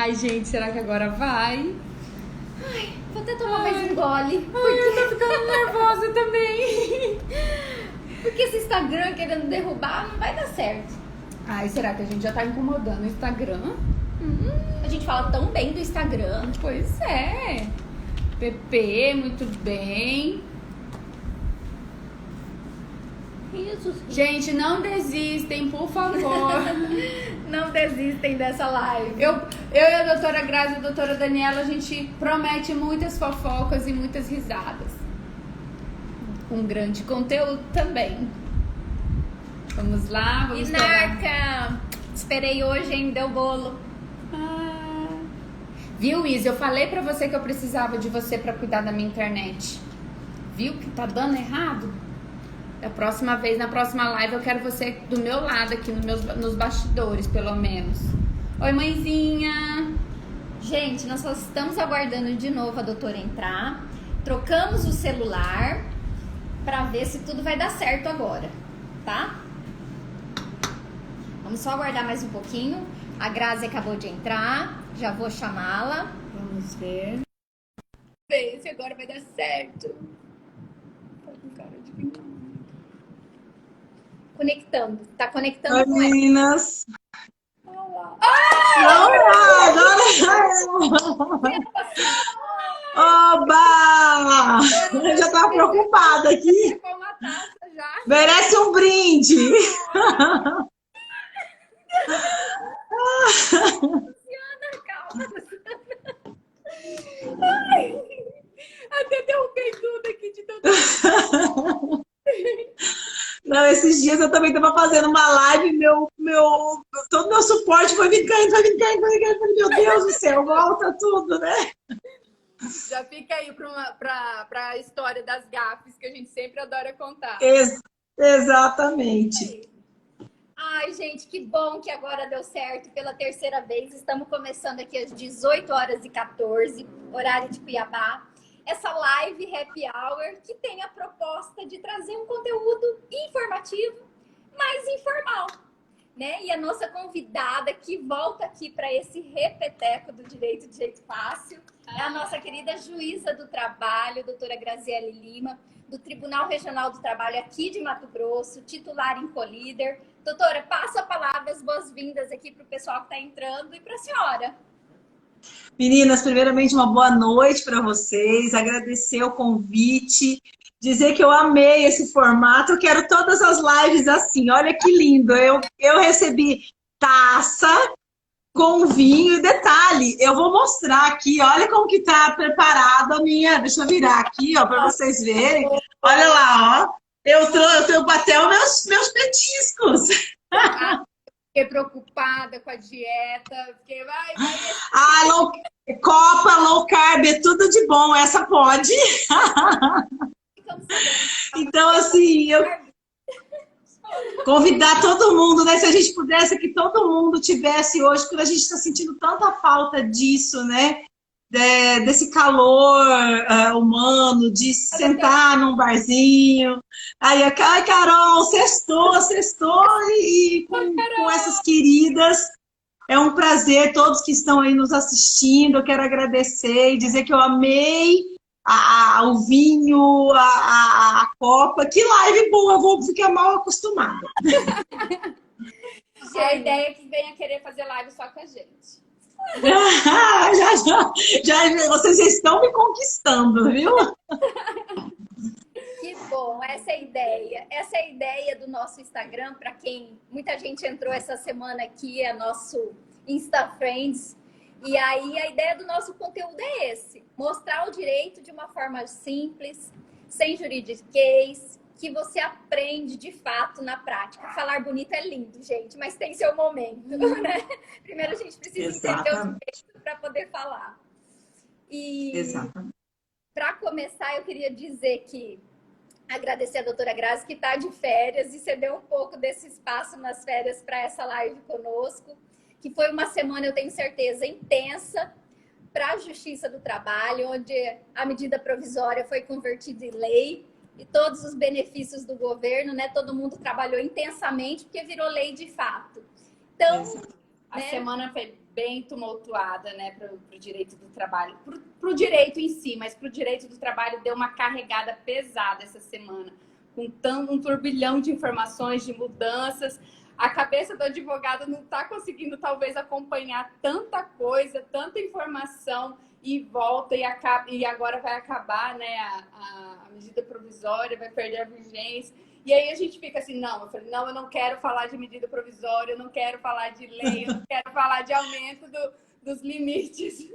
Ai, gente, será que agora vai? Vou até tomar mais um gole. Ai, eu tô ficando nervosa também. Porque esse Instagram querendo derrubar não vai dar certo. Ai, será que a gente já tá incomodando o Instagram? A gente fala tão bem do Instagram. Pois é. PP, muito bem. Isso. Gente, não desistem, por favor. Não desistem dessa live. Eu e a doutora Grazi e a doutora Daniela, a gente promete muitas fofocas e muitas risadas. Um grande conteúdo também. Vamos lá, vamos E esperar. Narca, esperei hoje, hein? Deu bolo. Viu, Isa? Eu falei pra você que eu precisava de você pra cuidar da minha internet. Viu que tá dando errado? Da próxima vez, na próxima live, eu quero você do meu lado aqui, nos bastidores, pelo menos. Oi, mãezinha. Gente, nós só estamos aguardando de novo a doutora entrar. Trocamos o celular pra ver se tudo vai dar certo agora, tá? Vamos só aguardar mais um pouquinho. A Grazi acabou de entrar, já vou chamá-la. Vamos ver. Ver se agora vai dar certo. Tá com cara de vingança. Conectando. Tá conectando Oi, com ela. meninas. Olá. Oba! Eu já tava preocupada aqui. Com uma taça já. Merece um brinde. Calma. Até derrubei tudo aqui de tanto. Não, esses dias eu também tava fazendo uma live, todo meu suporte foi vindo caindo, foi vindo caindo, foi vindo caindo. Falei, meu Deus do céu, volta tudo, né? Já fica aí pra história das gafes que a gente sempre adora contar. Exatamente. Ai, gente, que bom que agora deu certo pela terceira vez. Estamos começando aqui às 18h14, horário de Cuiabá. Essa live Happy Hour que tem a proposta de trazer um conteúdo informativo, mais informal, né? E a nossa convidada que volta aqui para esse repeteco do Direito de Jeito Fácil é a nossa querida juíza do trabalho, doutora Graziele Lima, do Tribunal Regional do Trabalho aqui de Mato Grosso, titular em Colíder. Doutora, passa a palavra, as boas-vindas aqui para o pessoal que está entrando e para a senhora. Meninas, primeiramente uma boa noite para vocês, agradecer o convite, dizer que eu amei esse formato, eu quero todas as lives assim, olha que lindo, eu recebi taça com vinho e detalhe, eu vou mostrar aqui, olha como que tá preparada a minha, deixa eu virar aqui, ó, para vocês verem, olha lá, ó, eu tenho até os meus petiscos. Fiquei preocupada com a dieta, fiquei, vai. Ah, Copa, low carb, é tudo de bom, essa pode. Então, assim, eu convidar todo mundo, né? Se a gente pudesse que todo mundo tivesse hoje, porque a gente está sentindo tanta falta disso, né? Desse calor humano, de sentar num barzinho. Aí, ai, Carol, sextou, e com essas queridas. É um prazer, todos que estão aí nos assistindo, eu quero agradecer e dizer que eu amei o vinho, a copa. Que live boa, eu vou ficar mal acostumada. A ideia é que venha querer fazer live só com a gente. já, vocês já estão me conquistando, viu? Que bom, essa é a ideia. Essa é a ideia do nosso Instagram, para quem muita gente entrou essa semana aqui, é nosso Insta Friends. E aí a ideia do nosso conteúdo é esse: mostrar o direito de uma forma simples, sem juridiquês, que você aprende de fato na prática. Falar bonito é lindo, gente, mas tem seu momento, né? Primeiro a gente precisa entender o direito para poder falar. E para começar, eu queria dizer que agradecer a doutora Grazi, que está de férias e cedeu um pouco desse espaço nas férias para essa live conosco, que foi uma semana, eu tenho certeza, intensa para a Justiça do Trabalho, onde a medida provisória foi convertida em lei e todos os benefícios do governo, né? Todo mundo trabalhou intensamente porque virou lei de fato. Então, a semana foi bem tumultuada, né, para o direito do trabalho, para o direito em si, mas para o direito do trabalho deu uma carregada pesada essa semana, com um turbilhão de informações, de mudanças. A cabeça do advogado não está conseguindo, talvez, acompanhar tanta coisa, tanta informação, e volta e agora vai acabar, né, a medida provisória, vai perder a vigência. E aí a gente fica assim, não, eu falei, não, eu não quero falar de medida provisória, eu não quero falar de lei, eu não quero falar de aumento dos limites.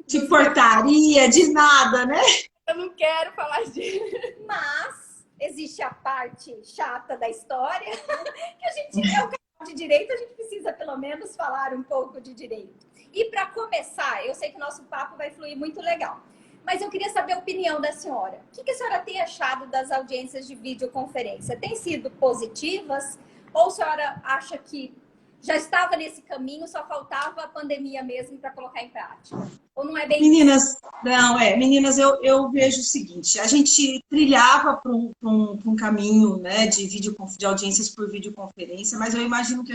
De portaria, de nada, né? Eu não quero falar de... Mas existe a parte chata da história, que a gente é o canal de direito, a gente precisa pelo menos falar um pouco de direito. E para começar, eu sei que o nosso papo vai fluir muito legal, mas eu queria saber a opinião da senhora. O que a senhora tem achado das audiências de videoconferência? Tem sido positivas? Ou a senhora acha que já estava nesse caminho, só faltava a pandemia mesmo para colocar em prática? Ou não é bem Meninas, não, meninas, eu vejo o seguinte, a gente trilhava para um caminho, né, de audiências por videoconferência, mas eu imagino que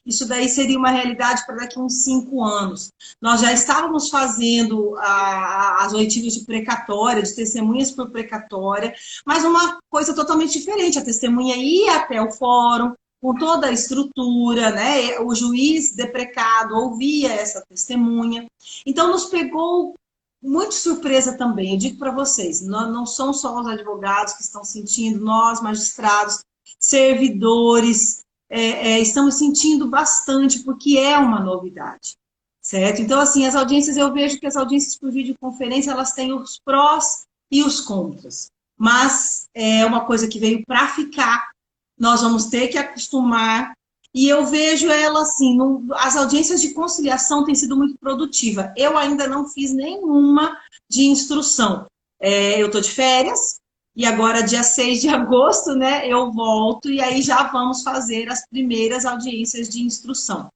isso daí seria uma realidade para daqui a uns 5 anos. Nós já estávamos fazendo as oitivas de precatória, de testemunhas por precatória, mas uma coisa totalmente diferente, a testemunha ia até o fórum, com toda a estrutura, né? O juiz deprecado ouvia essa testemunha. Então, nos pegou muito surpresa também. Eu digo para vocês, não são só os advogados que estão sentindo, nós, magistrados, servidores, estamos sentindo bastante, porque é uma novidade, certo? Então, assim, eu vejo que as audiências por videoconferência, elas têm os prós e os contras. Mas é uma coisa que veio para ficar. Nós vamos ter que acostumar, e eu vejo ela assim, as audiências de conciliação têm sido muito produtivas. Eu ainda não fiz nenhuma de instrução. Eu estou de férias, e agora dia 6 de agosto, né, eu volto, e aí já vamos fazer as primeiras audiências de instrução.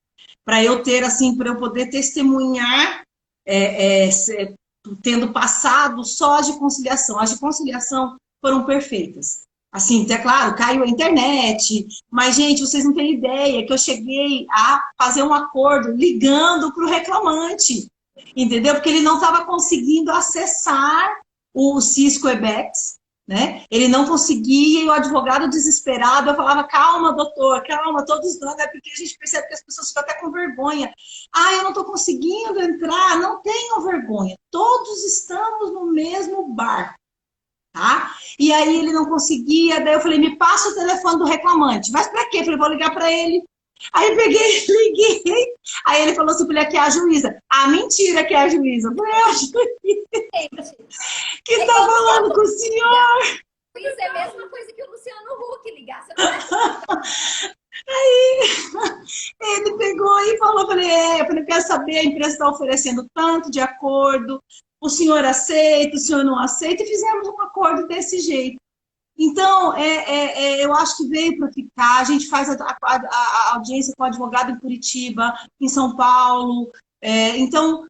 Para eu ter, assim, para eu poder testemunhar, tendo passado só as de conciliação. As de conciliação foram perfeitas. Assim, é claro, caiu a internet, mas, gente, vocês não têm ideia que eu cheguei a fazer um acordo ligando para o reclamante, entendeu? Porque ele não estava conseguindo acessar o Cisco Webex, né? Ele não conseguia, e o advogado desesperado, eu falava, calma, doutor, calma, todos nós, é porque a gente percebe que as pessoas ficam até com vergonha. Eu não estou conseguindo entrar, não tenham vergonha, todos estamos no mesmo barco. Tá? E aí ele não conseguia, daí eu falei, me passa o telefone do reclamante. Mas pra quê? Eu falei, vou ligar pra ele. Aí eu peguei, liguei. Aí ele falou assim, aqui é a juíza. Mentira que é a juíza. Eu falei, é a juíza que tá falando com o senhor. Isso é a mesma coisa que o Luciano Huck ligar. Aí ele pegou e falou, eu falei, quer saber, a empresa está oferecendo tanto de acordo, o senhor aceita, o senhor não aceita, e fizemos um acordo desse jeito. Então, eu acho que veio para ficar, a gente faz a audiência com o advogado em Curitiba, em São Paulo, então,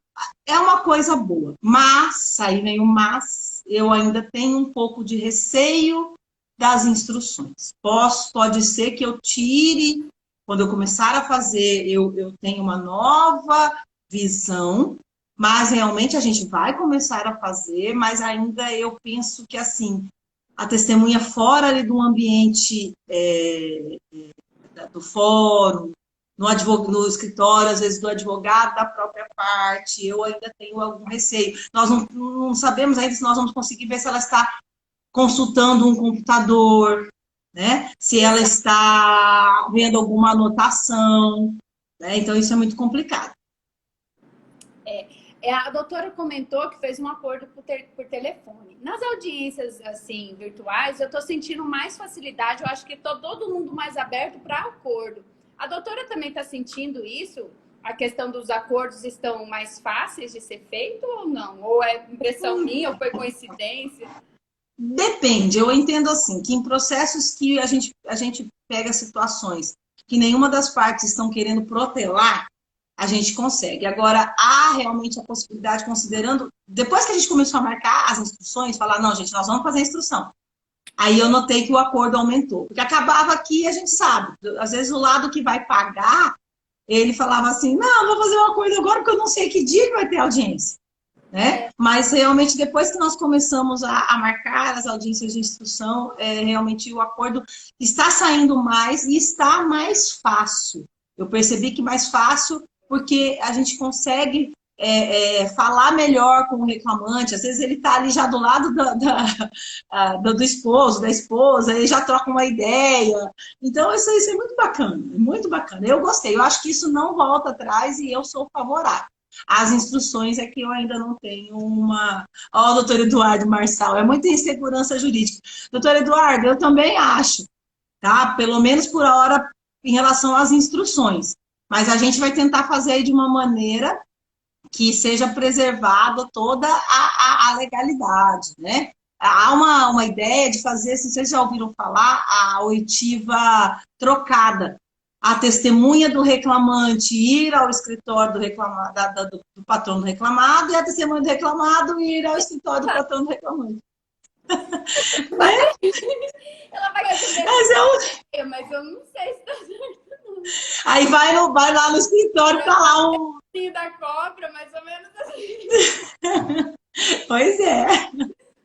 é uma coisa boa. Mas, aí vem o mas, eu ainda tenho um pouco de receio das instruções. Pode ser que eu tire, quando eu começar a fazer, eu tenho uma nova visão, mas realmente a gente vai começar a fazer, mas ainda eu penso que, assim, a testemunha fora ali do ambiente do fórum, no escritório, às vezes do advogado da própria parte, eu ainda tenho algum receio. Nós não sabemos ainda se nós vamos conseguir ver se ela está consultando um computador, né? Se ela está vendo alguma anotação, né? Então isso é muito complicado. A doutora comentou que fez um acordo por telefone. Nas audiências assim virtuais, eu estou sentindo mais facilidade. Eu acho que estou todo mundo mais aberto para acordo. A doutora também está sentindo isso? A questão dos acordos estão mais fáceis de ser feito ou não? Ou é impressão minha ou foi coincidência? Depende. Eu entendo assim, que em processos que a gente pega situações que nenhuma das partes estão querendo protelar, a gente consegue. Agora, há realmente a possibilidade, considerando... Depois que a gente começou a marcar as instruções, falar, não, gente, nós vamos fazer a instrução. Aí eu notei que o acordo aumentou. Porque acabava aqui, a gente sabe, às vezes o lado que vai pagar ele falava assim, não, vou fazer uma coisa agora porque eu não sei que dia que vai ter audiência. Né? Mas realmente depois que nós começamos a marcar as audiências de instrução, realmente o acordo está saindo mais e está mais fácil. Eu percebi que mais fácil porque a gente consegue falar melhor com o reclamante. Às vezes ele está ali já do lado do esposo, da esposa, ele já troca uma ideia. Então isso é muito bacana, muito bacana. Eu gostei, eu acho que isso não volta atrás e eu sou favorável. As instruções é que eu ainda não tenho uma... Ó, o doutor Eduardo Marçal, é muita insegurança jurídica. Doutor Eduardo, eu também acho, tá? Pelo menos por hora em relação às instruções. Mas a gente vai tentar fazer de uma maneira que seja preservada toda a legalidade, né? Há uma ideia de fazer, se vocês já ouviram falar, a oitiva trocada. A testemunha do reclamante ir ao escritório do patrão do reclamado e a testemunha do reclamado ir ao escritório do patrão do reclamante. Ela vai receber, mas eu não sei se tá certo. Aí vai lá no escritório, tá lá um... da cobra, mais ou menos assim. Pois é.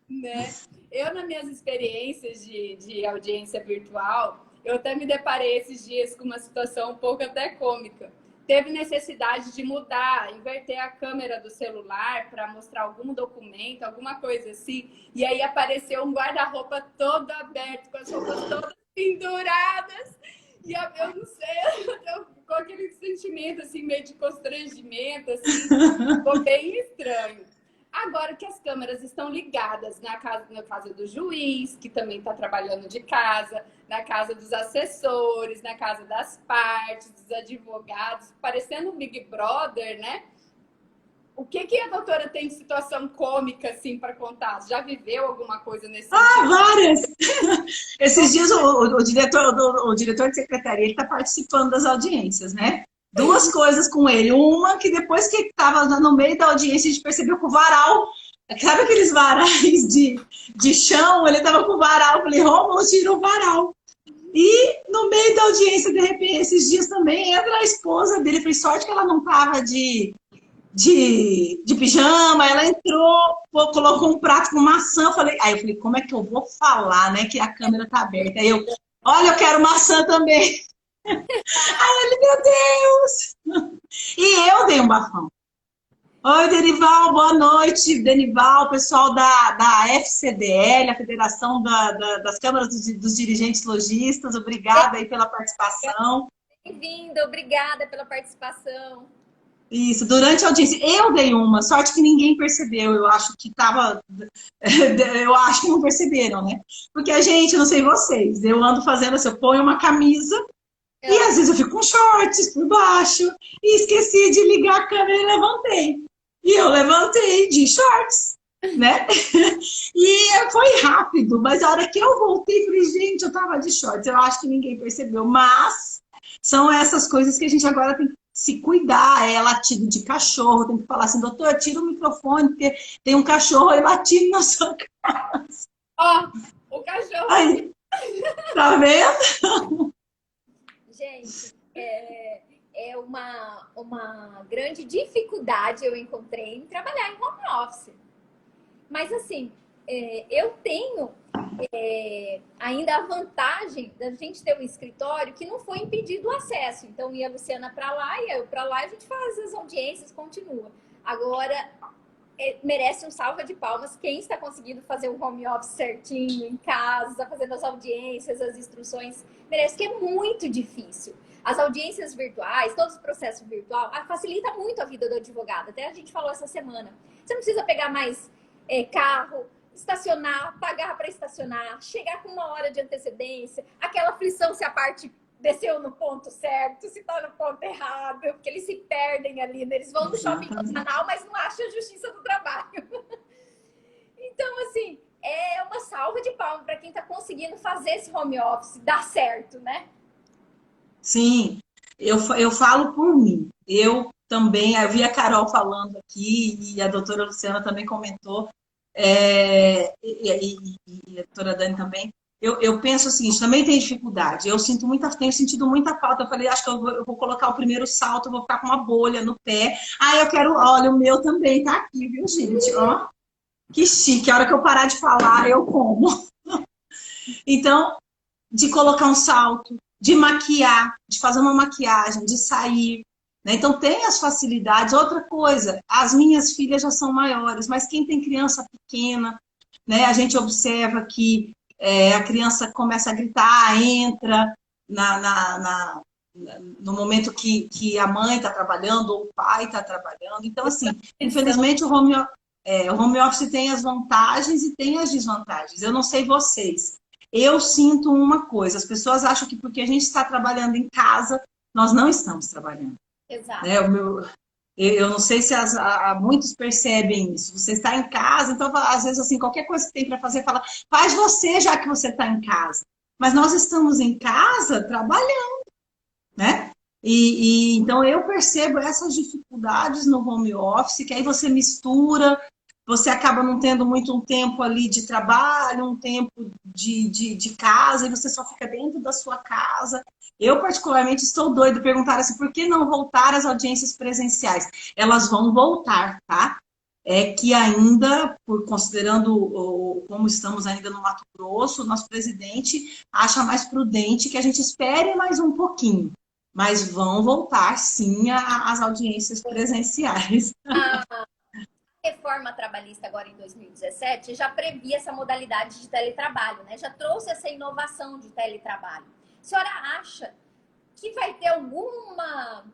Né? Eu, nas minhas experiências de audiência virtual, eu até me deparei esses dias com uma situação um pouco até cômica. Teve necessidade de mudar, inverter a câmera do celular para mostrar algum documento, alguma coisa assim. E aí apareceu um guarda-roupa todo aberto, com as roupas todas penduradas. E eu não sei, eu com aquele sentimento assim, meio de constrangimento, assim, ficou bem estranho. Agora que as câmeras estão ligadas na casa do juiz, que também está trabalhando de casa, na casa dos assessores, na casa das partes, dos advogados, parecendo um Big Brother, né? O que a doutora tem de situação cômica, assim, para contar? Já viveu alguma coisa nesse sentido? Várias! Esses dias o diretor de secretaria está participando das audiências, né? Duas coisas com ele. Uma que depois que estava no meio da audiência, a gente percebeu que o varal, sabe aqueles varais de chão? Ele estava com o varal. Eu falei, Rômulo, tira o varal. E no meio da audiência, de repente, esses dias também, entra a esposa dele. Foi sorte que ela não estava de pijama. Ela entrou, colocou um prato com maçã. Aí eu falei, como é que eu vou falar, né? Que a câmera está aberta. Aí eu, olha, eu quero maçã também. Ai, ele, meu Deus! E eu dei um bafão. Oi, Denival, boa noite. Denival, pessoal da FCDL, a Federação das Câmaras dos Dirigentes Lojistas, obrigada aí pela participação. Bem-vindo, obrigada pela participação. Isso, durante a audiência, eu dei uma, sorte que ninguém percebeu, eu acho que não perceberam, né? Porque a gente, não sei vocês, eu ando fazendo assim, eu ponho uma camisa, e às vezes eu fico com shorts por baixo, e esqueci de ligar a câmera e levantei. E eu levantei de shorts, né? E foi rápido, mas a hora que eu voltei, falei, gente, eu tava de shorts. Eu acho que ninguém percebeu, mas são essas coisas que a gente agora tem que se cuidar. É latido de cachorro, tem que falar assim, doutor, tira o microfone, porque tem um cachorro aí latindo na sua casa. Ó, o cachorro. Aí, tá vendo? Gente, é uma grande dificuldade eu encontrei em trabalhar em home office. Mas assim, eu tenho ainda a vantagem da gente ter um escritório que não foi impedido o acesso. Então ia a Luciana para lá e eu para lá, a gente faz as audiências, continua. Agora, merece um salva de palmas quem está conseguindo fazer o home office certinho, em casa, fazendo as audiências, as instruções. Merece, que é muito difícil. As audiências virtuais, todo o processo virtual, facilita muito a vida do advogado. Até a gente falou essa semana. Você não precisa pegar mais carro, estacionar, pagar para estacionar, chegar com 1 hora de antecedência, aquela aflição se a parte desceu no ponto certo, se está no ponto errado, porque eles se perdem ali, né? Eles vão no shopping nacional, mas não acham a justiça do trabalho. Então, assim, é uma salva de palmas para quem está conseguindo fazer esse home office dar certo, né? Sim, eu falo por mim. Eu também, eu vi a Carol falando aqui e a doutora Luciana também comentou, e a doutora Dani também. eu penso o seguinte, também tem dificuldade. Tenho sentido muita falta. Eu falei, acho que eu vou colocar o primeiro salto, eu vou ficar com uma bolha no pé. Ah, eu quero, olha, o meu também tá aqui, viu, gente? Ó, que chique. A hora que eu parar de falar, eu como. Então, de colocar um salto, de maquiar, de fazer uma maquiagem, de sair, né? Então, tem as facilidades. Outra coisa, as minhas filhas já são maiores, mas quem tem criança pequena, né? A gente observa que a criança começa a gritar, entra no momento que a mãe está trabalhando ou o pai está trabalhando. Então, assim, infelizmente, o home office tem as vantagens e tem as desvantagens. Eu não sei vocês. Eu sinto uma coisa, as pessoas acham que porque a gente está trabalhando em casa, nós não estamos trabalhando. Exato. Né? Eu não sei se muitos percebem isso. Você está em casa, então, às vezes, assim, qualquer coisa que tem para fazer, fala, faz você já que você está em casa. Mas nós estamos em casa trabalhando, né? Então, eu percebo essas dificuldades no home office, que aí você mistura, você acaba não tendo muito um tempo ali de trabalho, um tempo de casa, e você só fica dentro da sua casa. Eu, particularmente, estou doida. Perguntaram assim, por que não voltar às audiências presenciais? Elas vão voltar, tá? É que ainda, considerando como estamos ainda no Mato Grosso, o nosso presidente acha mais prudente que a gente espere mais um pouquinho. Mas vão voltar, sim, às audiências presenciais. A reforma trabalhista agora em 2017 já previa essa modalidade de teletrabalho, né? Já trouxe essa inovação de teletrabalho. A senhora acha que vai ter alguma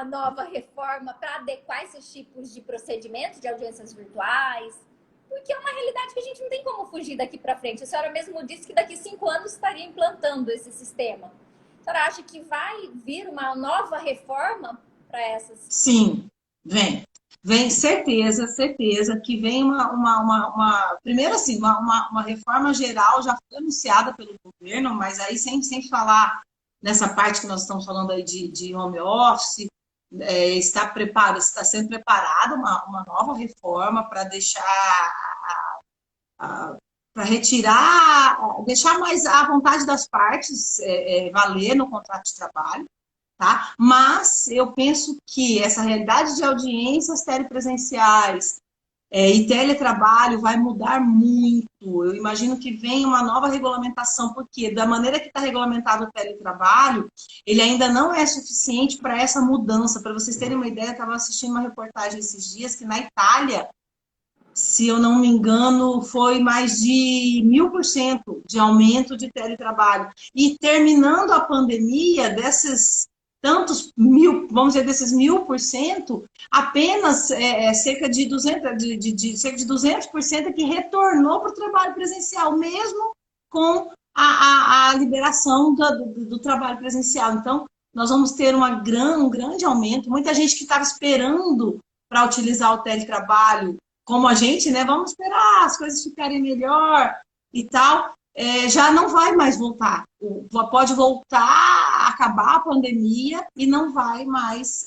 nova reforma para adequar esses tipos de procedimentos de audiências virtuais? Porque é uma realidade que a gente não tem como fugir daqui para frente. A senhora mesmo disse que daqui 5 anos estaria implantando esse sistema. A senhora acha que vai vir uma nova reforma para essas? Sim, vem. Vem, certeza que vem primeiro assim, uma reforma geral já foi anunciada pelo governo, mas aí sem falar nessa parte que nós estamos falando aí de home office, está sendo preparada uma nova reforma para para retirar, deixar mais a vontade das partes valer no contrato de trabalho. Tá? Mas eu penso que essa realidade de audiências telepresenciais e teletrabalho vai mudar muito. Eu imagino que vem uma nova regulamentação, porque da maneira que está regulamentado o teletrabalho, ele ainda não é suficiente para essa mudança. Para vocês terem uma ideia, eu estava assistindo uma reportagem esses dias que na Itália, se eu não me engano, foi mais de 1000% de aumento de teletrabalho. E terminando a pandemia, desses tantos mil, vamos dizer, desses 1000%, apenas cerca de 200% que retornou para o trabalho presencial, mesmo com a liberação do trabalho presencial. Então, nós vamos ter um grande aumento. Muita gente que estava esperando para utilizar o teletrabalho, como a gente, né? Vamos esperar as coisas ficarem melhor e tal. Já não vai mais voltar. Pode voltar, acabar a pandemia e não vai mais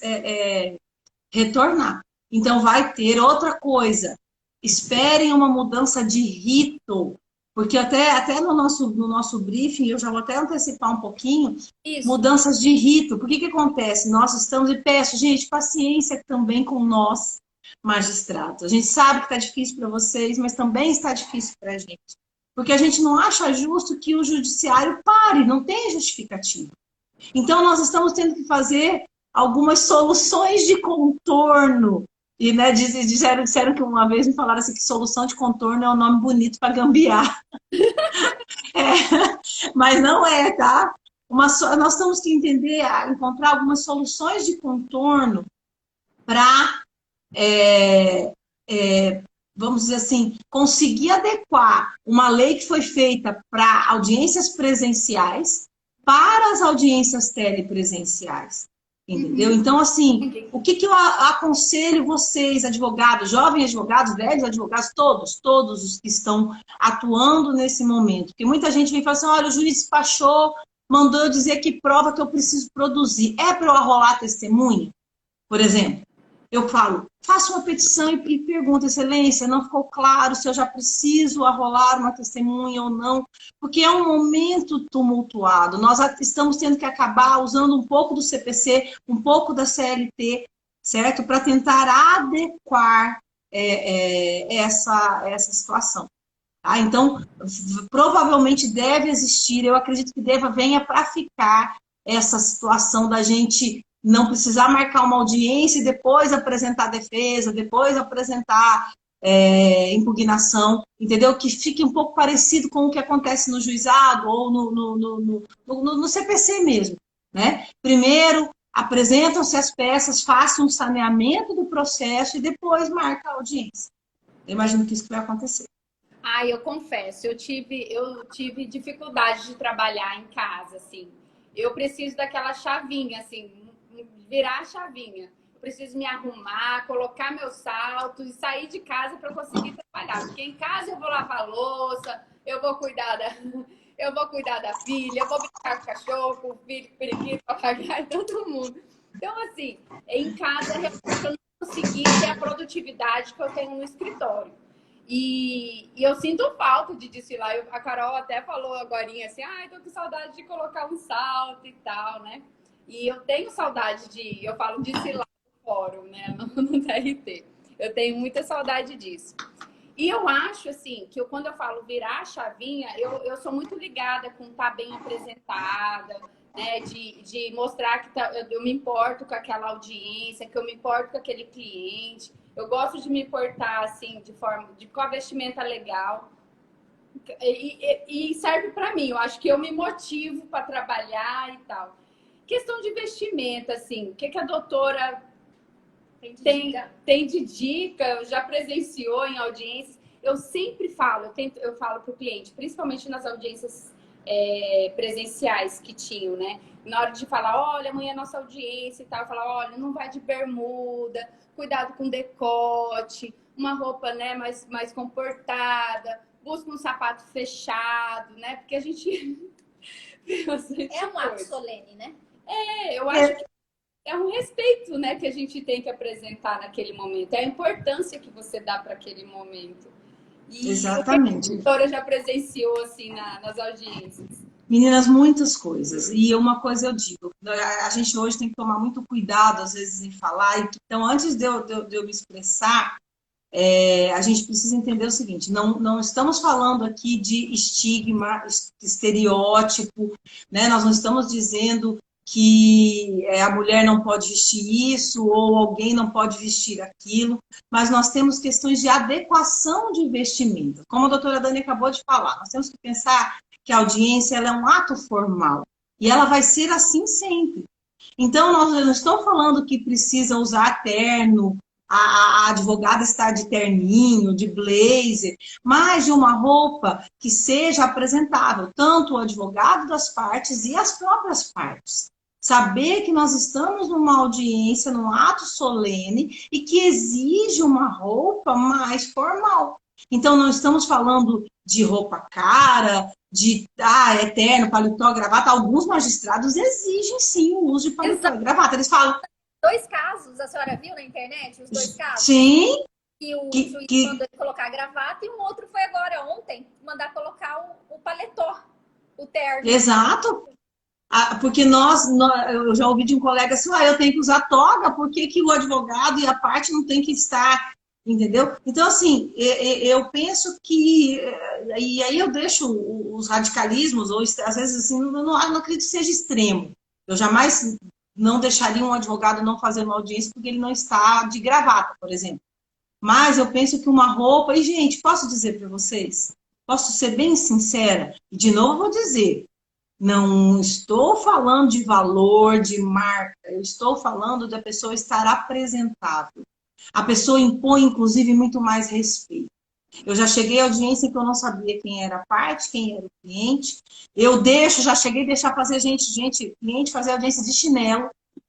retornar. Então, vai ter outra coisa. Esperem uma mudança de rito, porque até no nosso briefing, eu já vou até antecipar um pouquinho, isso. Mudanças de rito. Por que acontece? Nós estamos, e peço, gente, paciência também com nós, magistrados. A gente sabe que está difícil para vocês, mas também está difícil para a gente. Porque a gente não acha justo que o judiciário pare, não tem justificativa. Então, nós estamos tendo que fazer algumas soluções de contorno. E né, disseram que uma vez me falaram assim, que solução de contorno é um nome bonito para gambiar. Mas não é, tá? Nós temos que encontrar algumas soluções de contorno para... vamos dizer assim, conseguir adequar uma lei que foi feita para audiências presenciais para as audiências telepresenciais, entendeu? Então, assim, o que eu aconselho vocês, advogados, jovens advogados, velhos advogados, todos os que estão atuando nesse momento, porque muita gente vem e fala assim, olha, o juiz despachou, mandou eu dizer que prova que eu preciso produzir. É para eu arrolar testemunha, por exemplo? eu falo, faça uma petição e pergunta, excelência, não ficou claro se eu já preciso arrolar uma testemunha ou não, porque é um momento tumultuado. Nós estamos tendo que acabar usando um pouco do CPC, um pouco da CLT, certo? Para tentar adequar essa situação. Tá? Então, provavelmente deve existir, eu acredito que venha para ficar essa situação da gente não precisar marcar uma audiência e depois apresentar defesa, depois apresentar impugnação, entendeu? Que fique um pouco parecido com o que acontece no juizado ou no CPC mesmo, né? Primeiro, apresentam-se as peças, façam um saneamento do processo e depois marca a audiência. Eu imagino que isso vai acontecer. Eu confesso, eu tive dificuldade de trabalhar em casa, assim. Eu preciso daquela chavinha, assim, virar a chavinha. Eu preciso me arrumar, colocar meus saltos e sair de casa para conseguir trabalhar. Porque em casa eu vou lavar a louça, eu vou cuidar da filha, eu vou brincar com o cachorro, com o filho, com o periquito, com o papagaio, todo mundo. Então, assim, em casa eu não consegui ter a produtividade que eu tenho no escritório. E eu sinto falta de desfilar. A Carol até falou agorinha assim, tô com saudade de colocar um salto e tal, né? E eu tenho saudade eu falo desfilar no fórum, né? No TRT. Eu tenho muita saudade disso. E eu acho, assim, que quando eu falo virar a chavinha, eu sou muito ligada com estar bem apresentada, né? De mostrar que eu me importo com aquela audiência, que eu me importo com aquele cliente. Eu gosto de me portar assim, com a vestimenta legal. E serve para mim. Eu acho que eu me motivo para trabalhar e tal. Questão de vestimenta, assim, o que a doutora tem de dica? Já presenciou em audiências? Eu sempre falo, eu falo para o cliente, principalmente nas audiências presenciais que tinham, né? Na hora de falar, olha, amanhã é nossa audiência e tal, eu falo, olha, não vai de bermuda, cuidado com decote, uma roupa, né, mais comportada, busca um sapato fechado, né? Porque a gente... É um ato solene, né? Eu acho que é um respeito, né, que a gente tem que apresentar naquele momento. É a importância que você dá para aquele momento. E exatamente. A doutora já presenciou, assim, nas audiências. Meninas, muitas coisas. E uma coisa eu digo, a gente hoje tem que tomar muito cuidado, às vezes, em falar. Então, antes de eu me expressar, a gente precisa entender o seguinte, não estamos falando aqui de estigma, estereótipo, né? Nós não estamos dizendo que a mulher não pode vestir isso ou alguém não pode vestir aquilo, mas nós temos questões de adequação de vestimenta. Como a doutora Dani acabou de falar, nós temos que pensar que a audiência ela é um ato formal e ela vai ser assim sempre. Então, nós não estamos falando que precisa usar terno, a advogada está de terninho, de blazer, mas de uma roupa que seja apresentável, tanto o advogado das partes e as próprias partes. Saber que nós estamos numa audiência, num ato solene e que exige uma roupa mais formal. Então, não estamos falando de roupa cara, de terno, paletó, gravata. Alguns magistrados exigem, sim, o uso de paletó e gravata. Eles falam... 2 casos, a senhora viu na internet? Os 2 casos? Sim. Que o juiz mandou ele colocar a gravata e um outro foi agora, ontem, mandar colocar o paletó, o terno. Exato. Porque eu já ouvi de um colega assim, eu tenho que usar toga, por que o advogado e a parte não tem que estar, entendeu? Então, assim, eu penso que, e aí eu deixo os radicalismos, ou às vezes assim, eu não acredito que seja extremo. Eu jamais não deixaria um advogado não fazer uma audiência porque ele não está de gravata, por exemplo. Mas eu penso que uma roupa... E, gente, posso dizer para vocês? Posso ser bem sincera? E, de novo, vou dizer... Não estou falando de valor, de marca. Eu estou falando da pessoa estar apresentável. A pessoa impõe, inclusive, muito mais respeito. Eu já cheguei à audiência em que eu não sabia quem era a parte, quem era o cliente. Já cheguei a deixar fazer cliente fazer audiência de chinelo,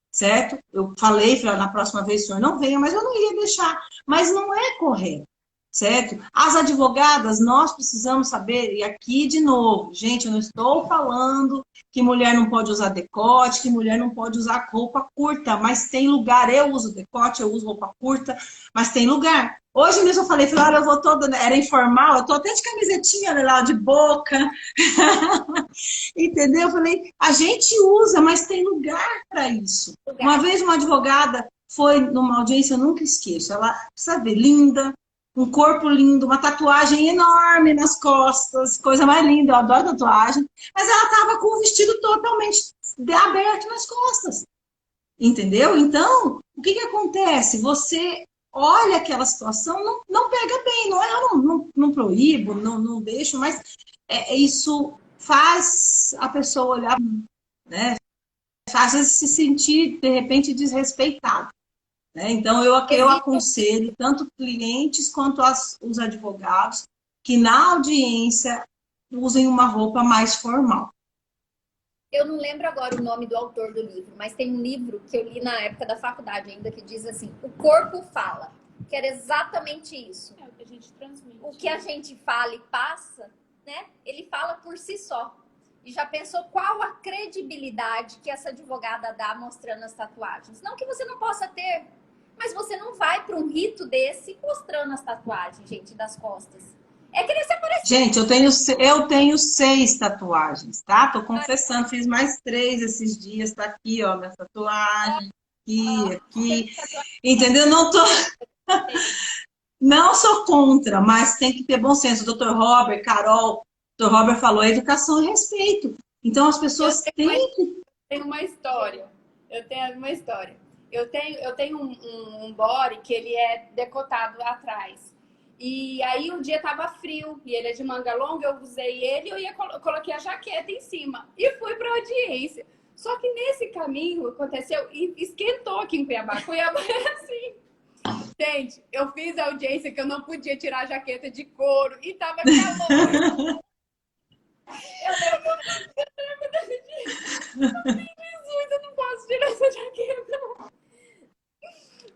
certo? Eu falei, na próxima vez o senhor não venha, mas eu não ia deixar. Mas não é correto. certo? As advogadas, nós precisamos saber, e aqui de novo, gente, eu não estou falando que mulher não pode usar decote, que mulher não pode usar roupa curta, mas tem lugar, eu uso decote, eu uso roupa curta, mas tem lugar. Hoje mesmo eu falei, olha, eu vou toda, era informal, eu tô até de camisetinha, né, lá de boca, entendeu? Eu falei, a gente usa, mas tem lugar para isso. Uma vez uma advogada foi numa audiência, eu nunca esqueço, ela, precisa ver, linda, um corpo lindo, uma tatuagem enorme nas costas, coisa mais linda, eu adoro tatuagem, mas ela estava com o vestido totalmente aberto nas costas, entendeu? Então, o que acontece? Você olha aquela situação, não pega bem, não é? Eu não proíbo, não deixo, mas isso faz a pessoa olhar, né? Faz se sentir, de repente, desrespeitado. Né? Então, eu aconselho tanto clientes quanto os advogados que na audiência usem uma roupa mais formal. Eu não lembro agora o nome do autor do livro, mas tem um livro que eu li na época da faculdade ainda que diz assim, o corpo fala, que era exatamente isso. É o que a gente transmite. O que a gente fala e passa, né? Ele fala por si só. E já pensou qual a credibilidade que essa advogada dá mostrando as tatuagens? Não que você não possa ter, mas você não vai para um rito desse mostrando as tatuagens, gente, das costas. É querer se aparecer. Gente, eu tenho 6 tatuagens, tá? Tô confessando, fiz mais 3 esses dias. Tá aqui, ó, minha tatuagem. Aqui. Entendeu? Não sou contra, mas tem que ter bom senso. O Dr. Robert, Carol, o Dr. Robert falou educação e respeito. Então, as pessoas têm que... Tem uma história. Eu tenho um body que ele é decotado atrás. E aí um dia tava frio e ele é de manga longa, eu usei ele e eu coloquei a jaqueta em cima e fui para audiência. Só que nesse caminho aconteceu e esquentou aqui em Cuiabá. Cuiabá é assim. Gente, eu fiz a audiência que eu não podia tirar a jaqueta de couro e tava calor. Jesus, eu não posso tirar essa jaqueta.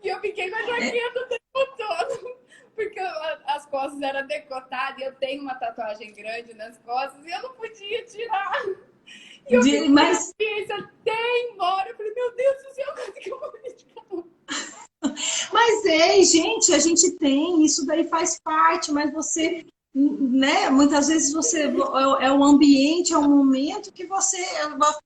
E eu fiquei com a jaqueta o tempo todo. Porque as costas eram decotadas e eu tenho uma tatuagem grande nas costas e eu não podia tirar. E eu fiquei mas... até embora. Eu falei, meu Deus do céu, quase que eu morri de calor. Mas gente, a gente tem, isso daí faz parte, mas você, né, muitas vezes você, é o ambiente, é o momento que você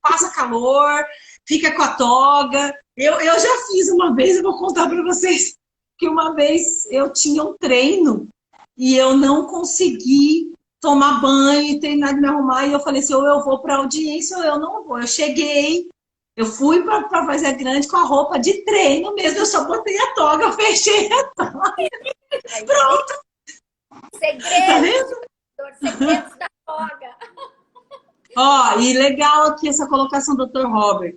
passa calor, fica com a toga. Eu já fiz uma vez, eu vou contar para vocês, que uma vez eu tinha um treino e eu não consegui tomar banho e terminar de me arrumar, e eu falei assim, ou eu vou para audiência ou eu não vou. Eu cheguei, eu fui para Várzea Grande com a roupa de treino mesmo, eu só botei a toga, eu fechei a toga. Pronto! Segredos da toga. Ó, e legal aqui essa colocação do Dr. Robert.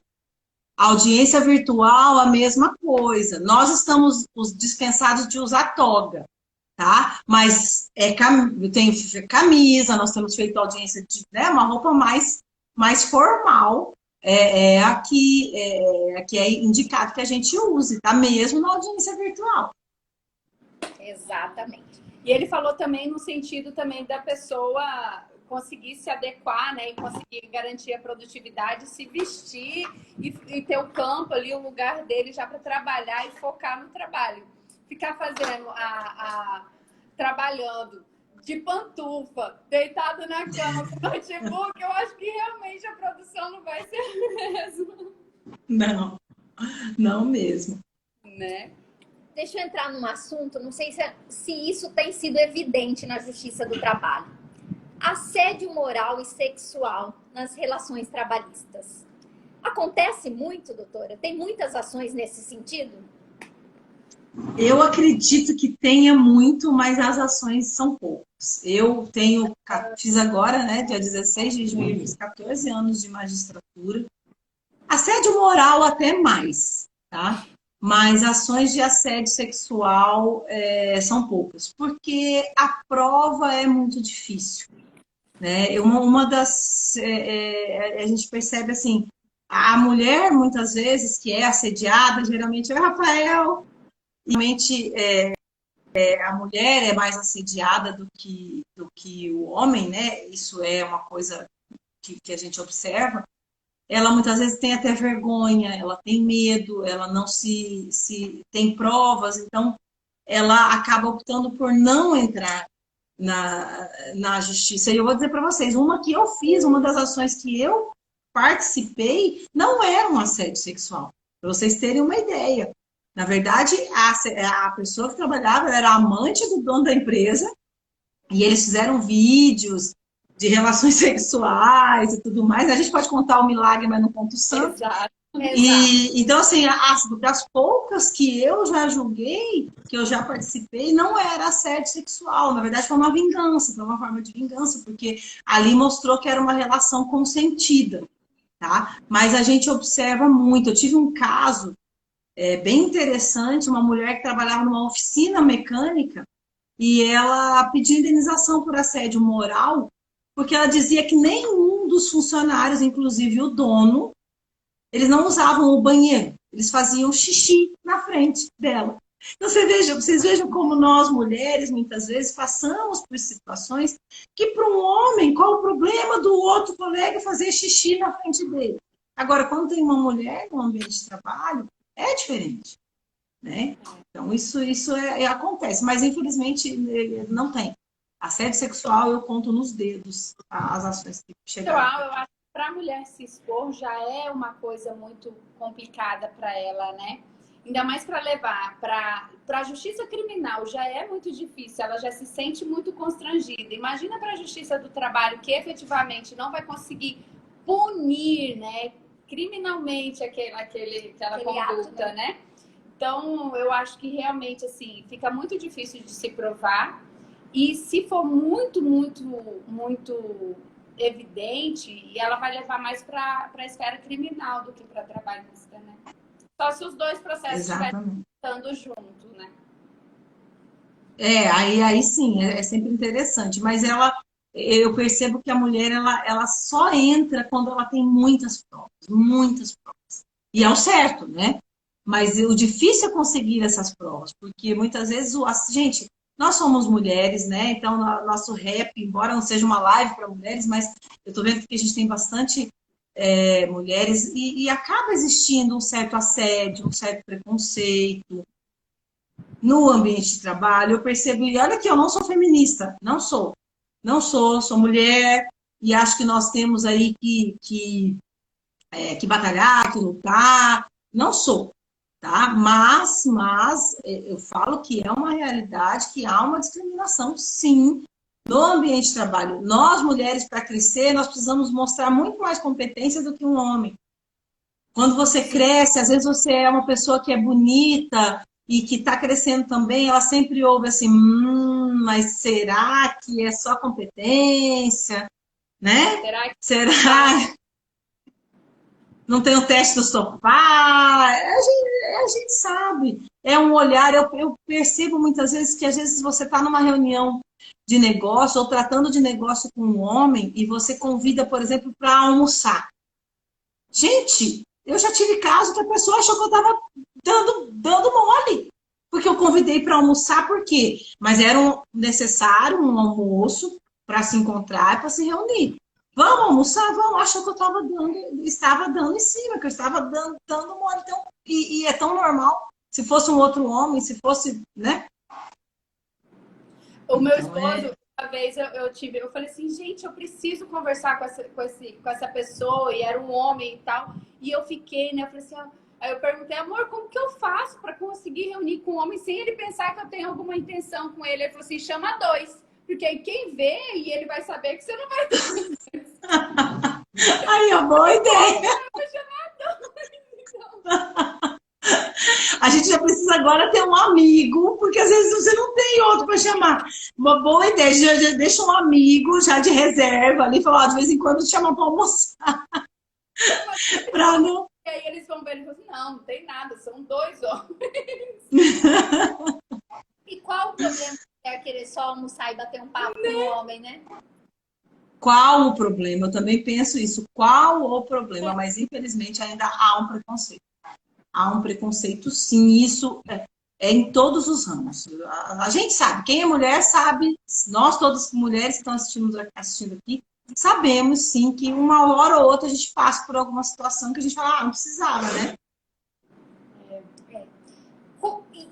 Audiência virtual, a mesma coisa. Nós estamos dispensados de usar toga, tá? Mas tem camisa, nós temos feito audiência de, né, uma roupa mais formal. Aqui é indicado que a gente use, tá? Mesmo na audiência virtual. Exatamente. E ele falou também no sentido também da pessoa conseguir se adequar, né, e conseguir garantir a produtividade, se vestir e ter o campo ali, o lugar dele já para trabalhar e focar no trabalho. Ficar fazendo trabalhando de pantufa, deitado na cama com notebook, eu acho que realmente a produção não vai ser a mesma. Não mesmo. Né? Deixa eu entrar num assunto, não sei se isso tem sido evidente na Justiça do Trabalho. Assédio moral e sexual nas relações trabalhistas. Acontece muito, doutora? Tem muitas ações nesse sentido? Eu acredito que tenha muito, mas as ações são poucas. Eu fiz agora, né, dia 16 de junho, 14 anos de magistratura. Assédio moral até mais, tá? Mas ações de assédio sexual são poucas, porque a prova é muito difícil. Né? Uma das... a gente percebe assim, a mulher, muitas vezes, que é assediada, geralmente é o Rafael, realmente a mulher é mais assediada do que o homem, né? Isso é uma coisa que a gente observa. Ela muitas vezes tem até vergonha, ela tem medo, ela não se tem provas, então ela acaba optando por não entrar na justiça. E eu vou dizer para vocês, uma que eu fiz, uma das ações que eu participei, não era um assédio sexual, para vocês terem uma ideia. Na verdade, a pessoa que trabalhava era amante do dono da empresa, e eles fizeram vídeos de relações sexuais e tudo mais. A gente pode contar o milagre, mas não conta o santo. Exato. E, então, assim, das poucas que eu já julguei, que eu já participei, não era assédio sexual. Na verdade, foi uma vingança, foi uma forma de vingança, porque ali mostrou que era uma relação consentida, tá? Mas a gente observa muito. Eu tive um caso bem interessante, uma mulher que trabalhava numa oficina mecânica e ela pediu indenização por assédio moral, porque ela dizia que nenhum dos funcionários, inclusive o dono, eles não usavam o banheiro, eles faziam xixi na frente dela. Então, vocês vejam como nós, mulheres, muitas vezes passamos por situações que, para um homem, qual o problema do outro colega fazer xixi na frente dele? Agora, quando tem uma mulher no ambiente de trabalho, é diferente, né? Então, isso acontece, mas infelizmente não tem. Assédio sexual, eu conto nos dedos as ações que chegaram. Eu acho que para a mulher se expor já é uma coisa muito complicada para ela, né? Ainda mais para levar para a justiça criminal já é muito difícil, ela já se sente muito constrangida. Imagina para a justiça do trabalho, que efetivamente não vai conseguir punir, né, criminalmente aquela conduta, ato, né? Então, eu acho que realmente, assim, fica muito difícil de se provar. E se for muito, muito, muito evidente, e ela vai levar mais para a esfera criminal do que para trabalhista, né? Só se os dois processos estiverem estando junto, né? Aí sim, é sempre interessante. Mas eu percebo que a mulher, ela só entra quando ela tem muitas provas, muitas provas. E é o certo, né? Mas o difícil é conseguir essas provas, porque muitas vezes, gente, nós somos mulheres, né? Então, nosso rap, embora não seja uma live para mulheres, mas eu estou vendo que a gente tem bastante mulheres e acaba existindo um certo assédio, um certo preconceito no ambiente de trabalho. Eu percebo, e olha que eu não sou feminista, não sou, sou mulher e acho que nós temos aí que batalhar, que lutar. Não sou. Tá? Mas eu falo que é uma realidade, que há uma discriminação, sim, no ambiente de trabalho. Nós, mulheres, para crescer, nós precisamos mostrar muito mais competência do que um homem. Quando você cresce, às vezes você é uma pessoa que é bonita e que está crescendo também, ela sempre ouve assim, mas será que é só competência? Né? Será? Não tem o teste do sofá, a gente sabe. É um olhar, eu percebo muitas vezes que às vezes você está numa reunião de negócio ou tratando de negócio com um homem e você convida, por exemplo, para almoçar. Gente, eu já tive caso que a pessoa achou que eu estava dando mole, porque eu convidei para almoçar, por quê? Mas era necessário um almoço para se encontrar e para se reunir. Vamos almoçar? Vamos. Achou que eu estava dando em cima, que eu estava dando mole. Então, e é tão normal. Se fosse um outro homem, se fosse, né? O meu esposo, uma vez eu falei assim, gente, eu preciso conversar com essa pessoa, e era um homem e tal. E eu fiquei, né? Eu falei assim, aí eu perguntei, amor, como que eu faço para conseguir reunir com um homem sem ele pensar que eu tenho alguma intenção com ele? Ele falou assim, chama dois. Porque aí quem vê e ele vai saber que você não vai ter. Aí, é boa ideia. A gente já precisa agora ter um amigo, porque às vezes você não tem outro para chamar. Uma boa ideia, já deixa um amigo já de reserva ali, falar, de vez em quando chama para almoçar. Pra não... E aí eles vão ver e falam assim, não tem nada, são dois homens. E qual o problema é querer só almoçar e bater um papo com um homem, né? Qual o problema? Eu também penso isso. Qual o problema? Mas, infelizmente, ainda há um preconceito. Há um preconceito, sim. Isso é em todos os ramos. A gente sabe, quem é mulher sabe, nós todas as mulheres que estão assistindo aqui, sabemos sim que uma hora ou outra a gente passa por alguma situação que a gente fala, não precisava, né?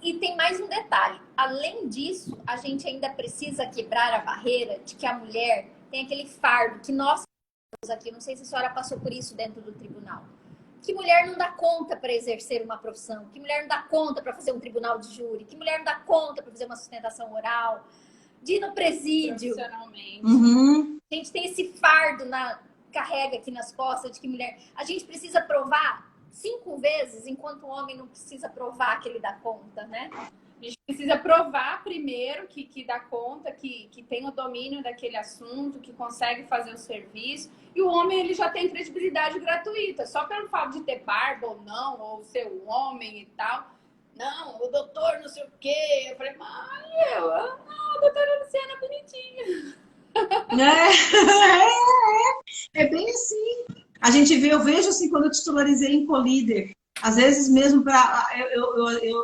E tem mais um detalhe. Além disso, a gente ainda precisa quebrar a barreira de que a mulher tem aquele fardo que nós aqui, não sei se a senhora passou por isso dentro do tribunal, que mulher não dá conta para exercer uma profissão, que mulher não dá conta para fazer um tribunal de júri, que mulher não dá conta para fazer uma sustentação oral, de ir no presídio. Profissionalmente. A gente tem esse fardo carrega aqui nas costas de que mulher... A gente precisa provar 5 vezes, enquanto o homem não precisa provar que ele dá conta, né? A gente precisa provar primeiro que dá conta, que tem o domínio daquele assunto, que consegue fazer o serviço. E o homem, ele já tem credibilidade gratuita. Só pelo fato de ter barba ou não, ou ser um homem e tal. Não, o doutor não sei o quê. Eu falei, a doutora Luciana é bonitinha. É bem assim. Eu vejo assim, quando eu titularizei em Colíder, às vezes mesmo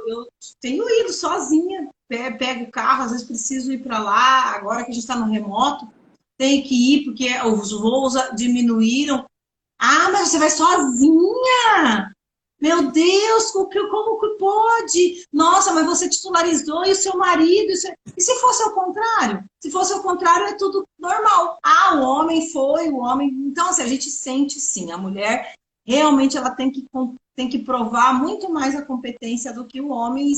eu tenho ido sozinha, pego o carro, às vezes preciso ir para lá, agora que a gente está no remoto, tenho que ir porque os voos diminuíram. Ah, mas você vai sozinha? Meu Deus, como que pode? Nossa, mas você titularizou e o seu marido... E se fosse ao contrário? Se fosse ao contrário, é tudo normal. Ah, o homem foi, o homem... Então, assim, a gente sente, sim, a mulher realmente ela tem que provar muito mais a competência do que o homem. E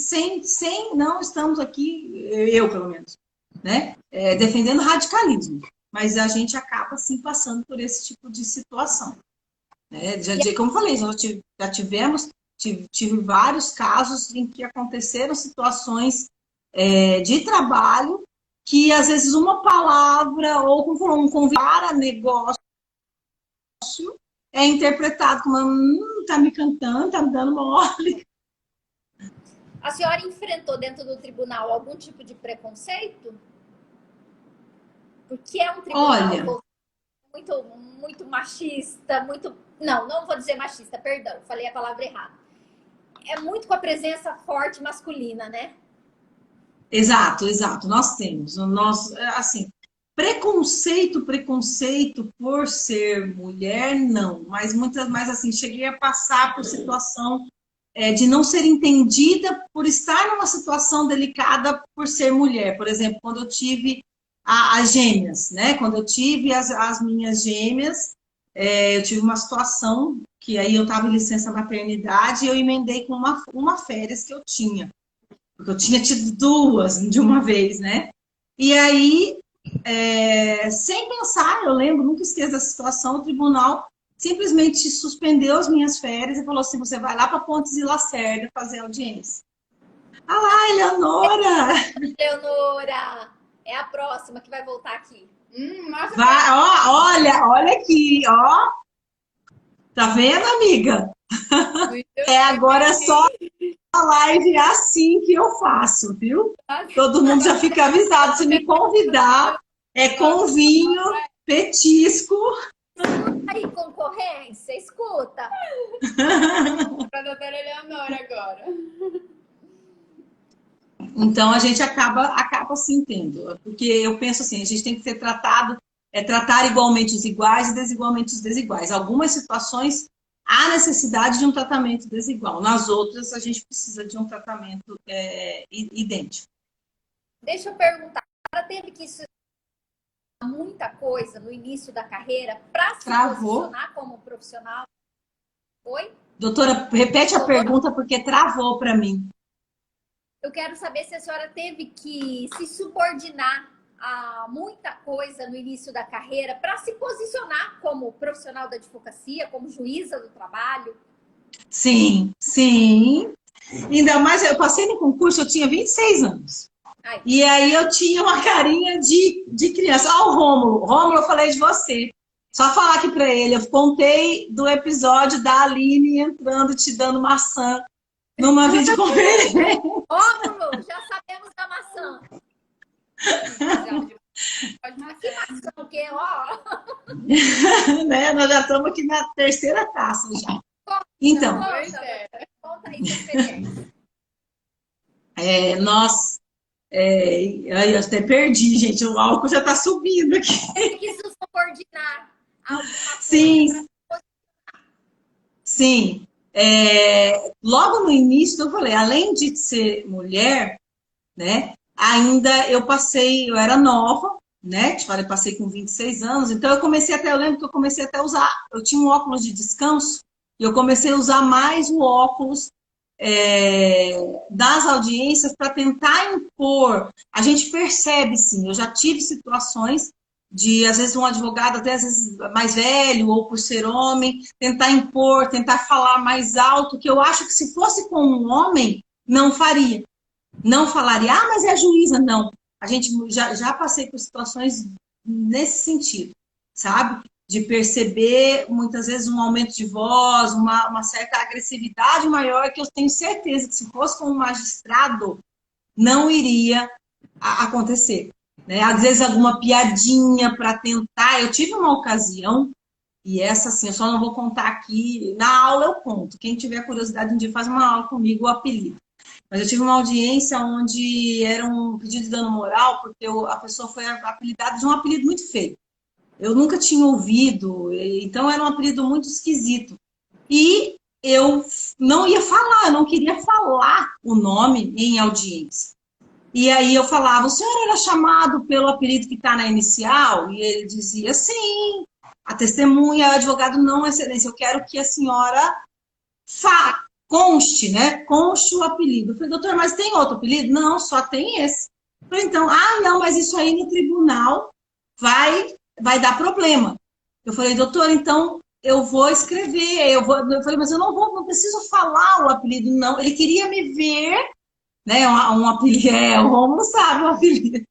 não estamos aqui, eu pelo menos, né? Defendendo radicalismo. Mas a gente acaba, sim, passando por esse tipo de situação. Como eu falei, tive vários casos em que aconteceram situações de trabalho que, às vezes, uma palavra ou um convite para negócio é interpretado como tá me cantando, tá me dando mole. A senhora enfrentou dentro do tribunal algum tipo de preconceito? Porque é um tribunal muito machista, muito... Não vou dizer machista, perdão, falei a palavra errada. É muito com a presença forte masculina, né? Exato. Nós temos. Assim, preconceito por ser mulher, não. Mas assim, cheguei a passar por situação de não ser entendida por estar numa situação delicada por ser mulher. Por exemplo, quando eu tive as gêmeas, né? Quando eu tive as minhas gêmeas, eu tive uma situação que aí eu estava em licença maternidade e eu emendei com uma férias que eu tinha. Porque eu tinha tido 2 de uma vez, né? E aí, sem pensar, eu lembro, nunca esqueço dessa situação, o tribunal simplesmente suspendeu as minhas férias e falou assim, você vai lá para Pontes e Lacerda fazer audiência. Ah lá, Eleonora! Eleonora! É a próxima que vai voltar aqui. Olha aqui, ó. Tá vendo, amiga? Agora é só a live assim que eu faço, viu? Todo mundo já fica avisado. Se me convidar, com vinho, petisco. Aí, concorrência, escuta. Para a doutora Eleonora agora. Então, a gente acaba se entendendo. Porque eu penso assim, a gente tem que ser tratar igualmente os iguais e desigualmente os desiguais. Algumas situações há necessidade de um tratamento desigual. Nas outras, a gente precisa de um tratamento idêntico. Deixa eu perguntar, ela teve que estudar muita coisa no início da carreira para se posicionar como profissional? Oi? Doutora, repete a pergunta porque travou para mim. Eu quero saber se a senhora teve que se subordinar a muita coisa no início da carreira para se posicionar como profissional da advocacia, como juíza do trabalho. Sim. Ainda mais, eu passei no concurso, eu tinha 26 anos. Ai. E aí eu tinha uma carinha de criança. Ó, o Rômulo. Rômulo, eu falei de você. Só falar aqui para ele, eu contei do episódio da Aline entrando, te dando maçã numa videoconferência. Rômulo, já sabemos da maçã. Que maçã, o quê? Né? Nós já estamos aqui na 3ª taça já. Então. Conta aí sua experiência. Nossa, aí eu até perdi, gente. O álcool já está subindo aqui. Que subordinaram alguma Sim, coisa sim. Logo no início, eu falei, além de ser mulher, né? Ainda eu era nova, né? Te falei, passei com 26 anos, então eu lembro que eu comecei até a usar, eu tinha um óculos de descanso, e eu comecei a usar mais o óculos das audiências para tentar impor. A gente percebe, sim, eu já tive situações de, às vezes, um advogado, até às vezes mais velho, ou por ser homem, tentar impor, tentar falar mais alto, que eu acho que se fosse com um homem, não faria. Não falaria, mas é a juíza. Não. A gente já passei por situações nesse sentido, sabe? De perceber, muitas vezes, um aumento de voz, uma certa agressividade maior, que eu tenho certeza que se fosse com um magistrado, não iria acontecer. Né? Às vezes, alguma piadinha para tentar. Eu tive uma ocasião, e essa, assim, eu só não vou contar aqui. Na aula eu conto. Quem tiver curiosidade, um dia faz uma aula comigo, o apelido. Mas eu tive uma audiência onde era um pedido de dano moral, porque a pessoa foi apelidada de um apelido muito feio. Eu nunca tinha ouvido, então era um apelido muito esquisito. E eu não ia falar, eu não queria falar o nome em audiência. E aí eu falava, o senhor era chamado pelo apelido que está na inicial? E ele dizia, sim, a testemunha, o advogado, não, excelência, eu quero que a senhora conste, né? Conste o apelido. Eu falei, doutor, mas tem outro apelido? Não, só tem esse. Eu falei, então, não, mas isso aí no tribunal vai dar problema. Eu falei, doutor, então eu vou escrever. Eu falei, mas eu não preciso falar o apelido, não. Ele queria me ver, né? Um apelido, o Romulo sabe o apelido.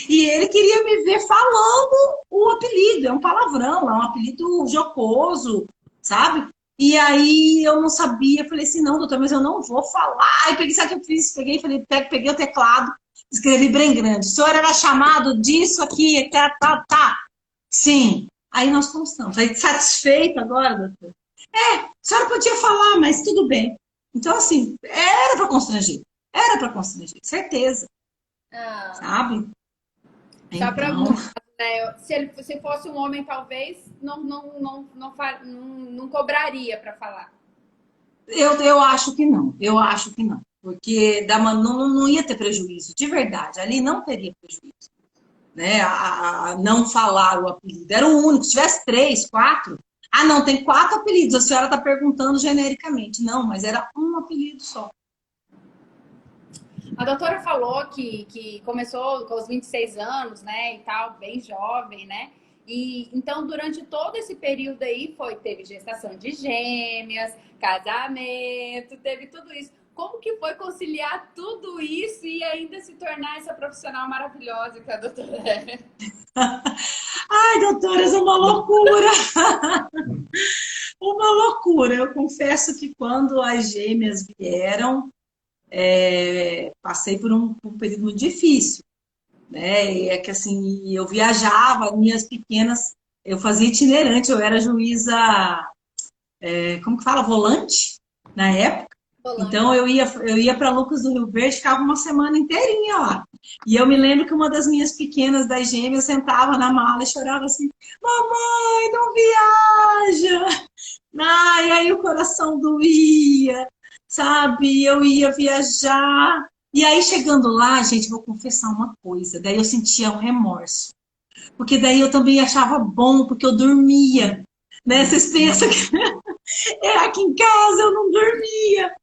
E ele queria me ver falando o apelido, é um palavrão, é um apelido jocoso, sabe? E aí eu não sabia, falei assim, não, doutor, mas eu não vou falar. Aí peguei, sabe o que eu fiz? Peguei o teclado, escrevi bem grande. O senhor era chamado disso aqui, tá. Sim. Aí nós constamos. Aí, satisfeito agora, doutor? A senhora podia falar, mas tudo bem. Então, assim, era para constranger, certeza. Sabe? Só para Então, né, se fosse um homem, talvez não cobraria para falar. eu acho que não. Eu acho que não. Porque não ia ter prejuízo, de verdade. Ali não teria prejuízo. Né? A não falar o apelido. Era o único. Se tivesse 3, 4. Não, tem 4 apelidos. A senhora está perguntando genericamente. Não, mas era um apelido só. A doutora falou que começou com os 26 anos, né, e tal, bem jovem, né? E então, durante todo esse período aí, teve gestação de gêmeas, casamento, teve tudo isso. Como que foi conciliar tudo isso e ainda se tornar essa profissional maravilhosa que a doutora é? Ai, doutora, isso é uma loucura! Uma loucura. Eu confesso que quando as gêmeas vieram, passei por um período muito difícil, né? E é que assim, eu viajava, minhas pequenas, eu fazia itinerante, eu era juíza, como que fala? Volante, na época. Então eu ia para Lucas do Rio Verde, ficava uma semana inteirinha lá. E eu me lembro que uma das minhas pequenas das gêmeas sentava na mala e chorava assim: mamãe, não viaja! E aí o coração doía, sabe? Eu ia viajar. E aí, chegando lá, gente, vou confessar uma coisa. Daí eu sentia um remorso. Porque daí eu também achava bom, porque eu dormia. Né? Vocês pensam que aqui em casa eu não dormia.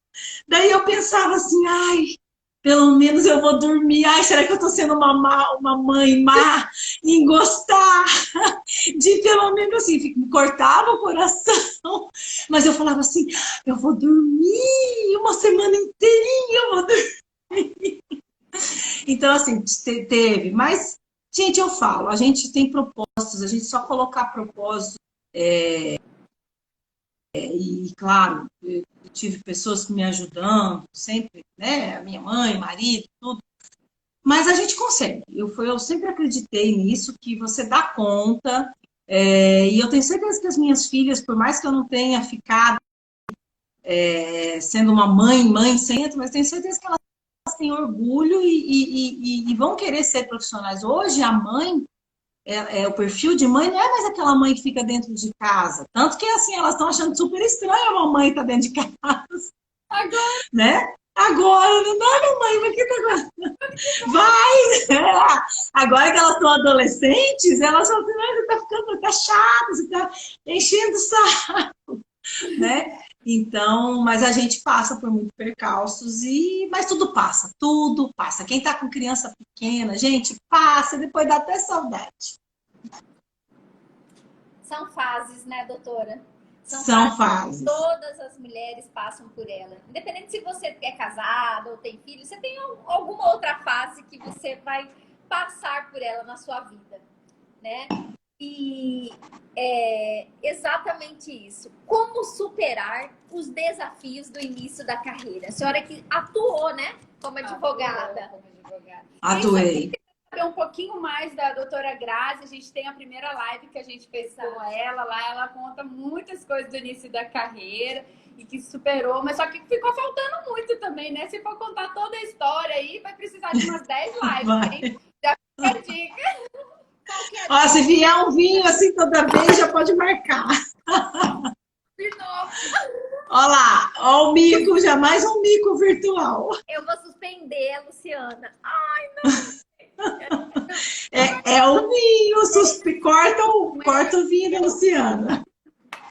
Daí eu pensava assim, ai, pelo menos eu vou dormir. Ai, será que eu tô sendo uma mãe má em gostar? De pelo menos assim, me cortava o coração. Mas eu falava assim, eu vou dormir uma semana inteirinha, eu vou dormir. Então, assim, teve. Mas, gente, eu falo, a gente tem propósitos, a gente só colocar propósito. E, claro, eu tive pessoas me ajudando, sempre, né? A minha mãe, marido, tudo. Mas a gente consegue. Eu sempre acreditei nisso, que você dá conta. E eu tenho certeza que as minhas filhas, por mais que eu não tenha ficado sendo uma mãe centro, mas tenho certeza que elas têm orgulho e vão querer ser profissionais. Hoje, a mãe, o perfil de mãe não é mais aquela mãe que fica dentro de casa. Tanto que, assim, elas estão achando super estranho a mãe estar dentro de casa. Agora, Né? Agora, não dá, mamãe, mas que tá... Vai! Agora que elas são adolescentes, elas falam assim, você tá ficando, tá chato, você tá enchendo o saco, né? Então, mas a gente passa por muitos percalços, mas tudo passa, tudo passa. Quem tá com criança pequena, gente, passa, depois dá até saudade. São fases, né, doutora? São fases. Todas as mulheres passam por ela. Independente se você é casada ou tem filho, você tem alguma outra fase que você vai passar por ela na sua vida, né? E é exatamente isso. Como superar os desafios do início da carreira? A senhora que atuou, né, como advogada. Atuei. Saber um pouquinho mais da doutora Grazi, a gente tem a primeira live que a gente fez com ela, lá ela conta muitas coisas do início da carreira e que superou, mas só que ficou faltando muito também, né? Se for contar toda a história aí, vai precisar de umas 10 lives, hein? Já fica a dica. Ó, se vier um vinho assim toda vez, já pode marcar. De novo. Olha lá, ó o mico, já mais um mico virtual. Eu vou suspender, Luciana. Ai, não. É o vinho, corta o vinho da Luciana.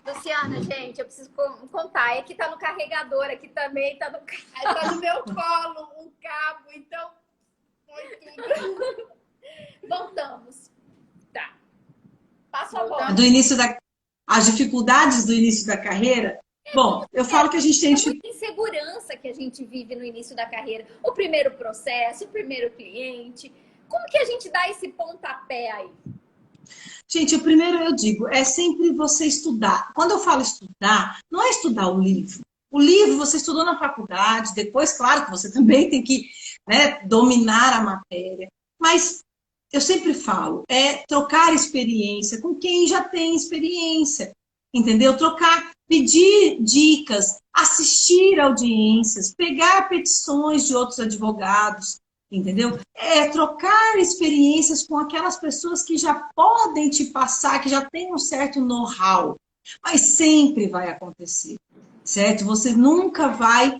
Luciana, gente, eu preciso contar. É que tá no carregador, aqui também tá no Tá no meu colo um cabo, então foi tudo. Voltamos. Tá. Passo a bola. As dificuldades do início da carreira. Bom, eu falo que a gente tem muita insegurança que a gente vive no início da carreira. O primeiro processo, o primeiro cliente. Como que a gente dá esse pontapé aí? Gente, o primeiro eu digo, é sempre você estudar. Quando eu falo estudar, não é estudar o livro. O livro você estudou na faculdade, depois, claro, que você também tem que, né, dominar a matéria. Mas eu sempre falo, é trocar experiência com quem já tem experiência. Entendeu? Pedir dicas, assistir audiências, pegar petições de outros advogados. Entendeu? Trocar experiências com aquelas pessoas que já podem te passar, que já têm um certo know-how. Mas sempre vai acontecer, certo? Você nunca vai...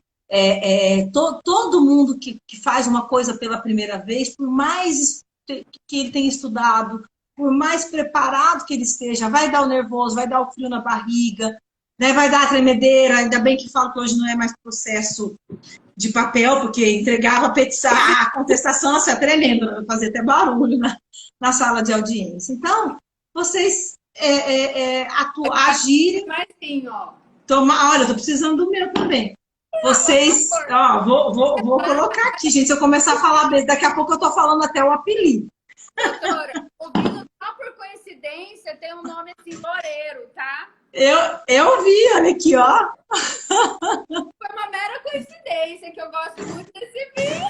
todo mundo que faz uma coisa pela primeira vez, por mais que ele tenha estudado, por mais preparado que ele esteja, vai dar o nervoso, vai dar o frio na barriga, né? Vai dar a tremedeira. Ainda bem que falo que hoje não é mais processo de papel, porque entregava a contestação, assim, tremendo, fazia até barulho na sala de audiência. Então, vocês agirem... Mas sim, ó. Olha, eu tô precisando do meu também. Vocês... Ó, vou colocar aqui, gente. Se eu começar a falar, daqui a pouco eu tô falando até o apelido. Doutora, ouvindo só por coincidência, tem um nome assim, Loureiro, tá? Eu vi, olha aqui, ó. Foi uma mera coincidência que eu gosto muito desse vídeo.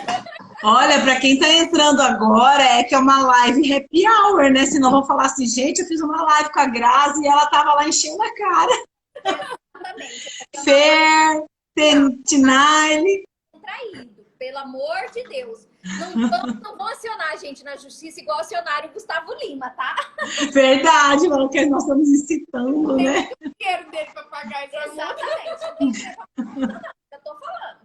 Olha, para quem tá entrando agora, é que é uma live happy hour, né? Senão vão falar assim, gente, eu fiz uma live com a Grazi e ela tava lá enchendo a cara. Exatamente. Fair, Tentinile. Traído, pelo amor de Deus. Não vão acionar a gente na justiça igual acionaram o Gustavo Lima, tá? Verdade, mano, que nós estamos incitando, né? Tem o dinheiro dele para pagar essa multa. Exatamente. Eu tô falando.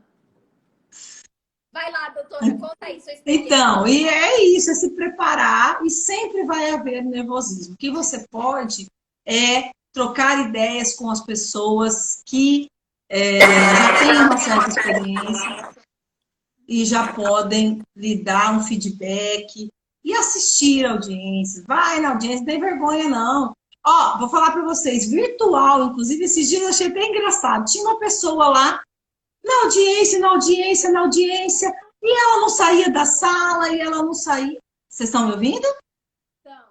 Vai lá, doutora, conta aí sua experiência. Então, e é isso, é se preparar e sempre vai haver nervosismo. O que você pode é trocar ideias com as pessoas que já têm uma certa experiência e já podem lhe dar um feedback e assistir a audiência. Vai na audiência, não tem vergonha não. Ó, vou falar para vocês, virtual, inclusive, esses dias eu achei bem engraçado. Tinha uma pessoa lá, na audiência, e ela não saía da sala, e ela não saía... Vocês estão me ouvindo? Então,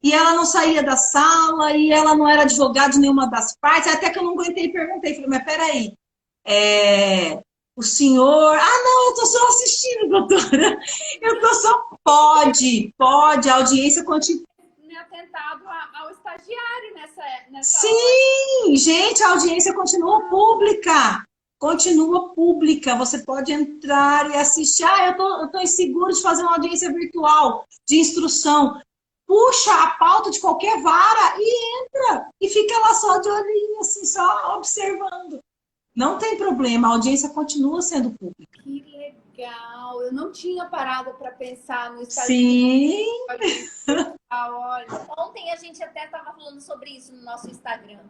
E ela não saía da sala, e ela não era advogada de nenhuma das partes, até que eu não aguentei e perguntei. Falei, mas peraí, o senhor... Ah, não, eu tô só assistindo, doutora. Eu tô só... Pode, a audiência continua. atentado ao estagiário nessa Sim, gente, a audiência continua pública. continua pública. Você pode entrar e assistir. Ah, eu tô inseguro de fazer uma audiência virtual de instrução. Puxa a pauta de qualquer vara e entra. E fica lá só de olhinho, assim, só observando. Não tem problema, a audiência continua sendo pública. Que legal! Eu não tinha parado para pensar no Instagram. Sim. Olha, ontem a gente até estava falando sobre isso no nosso Instagram.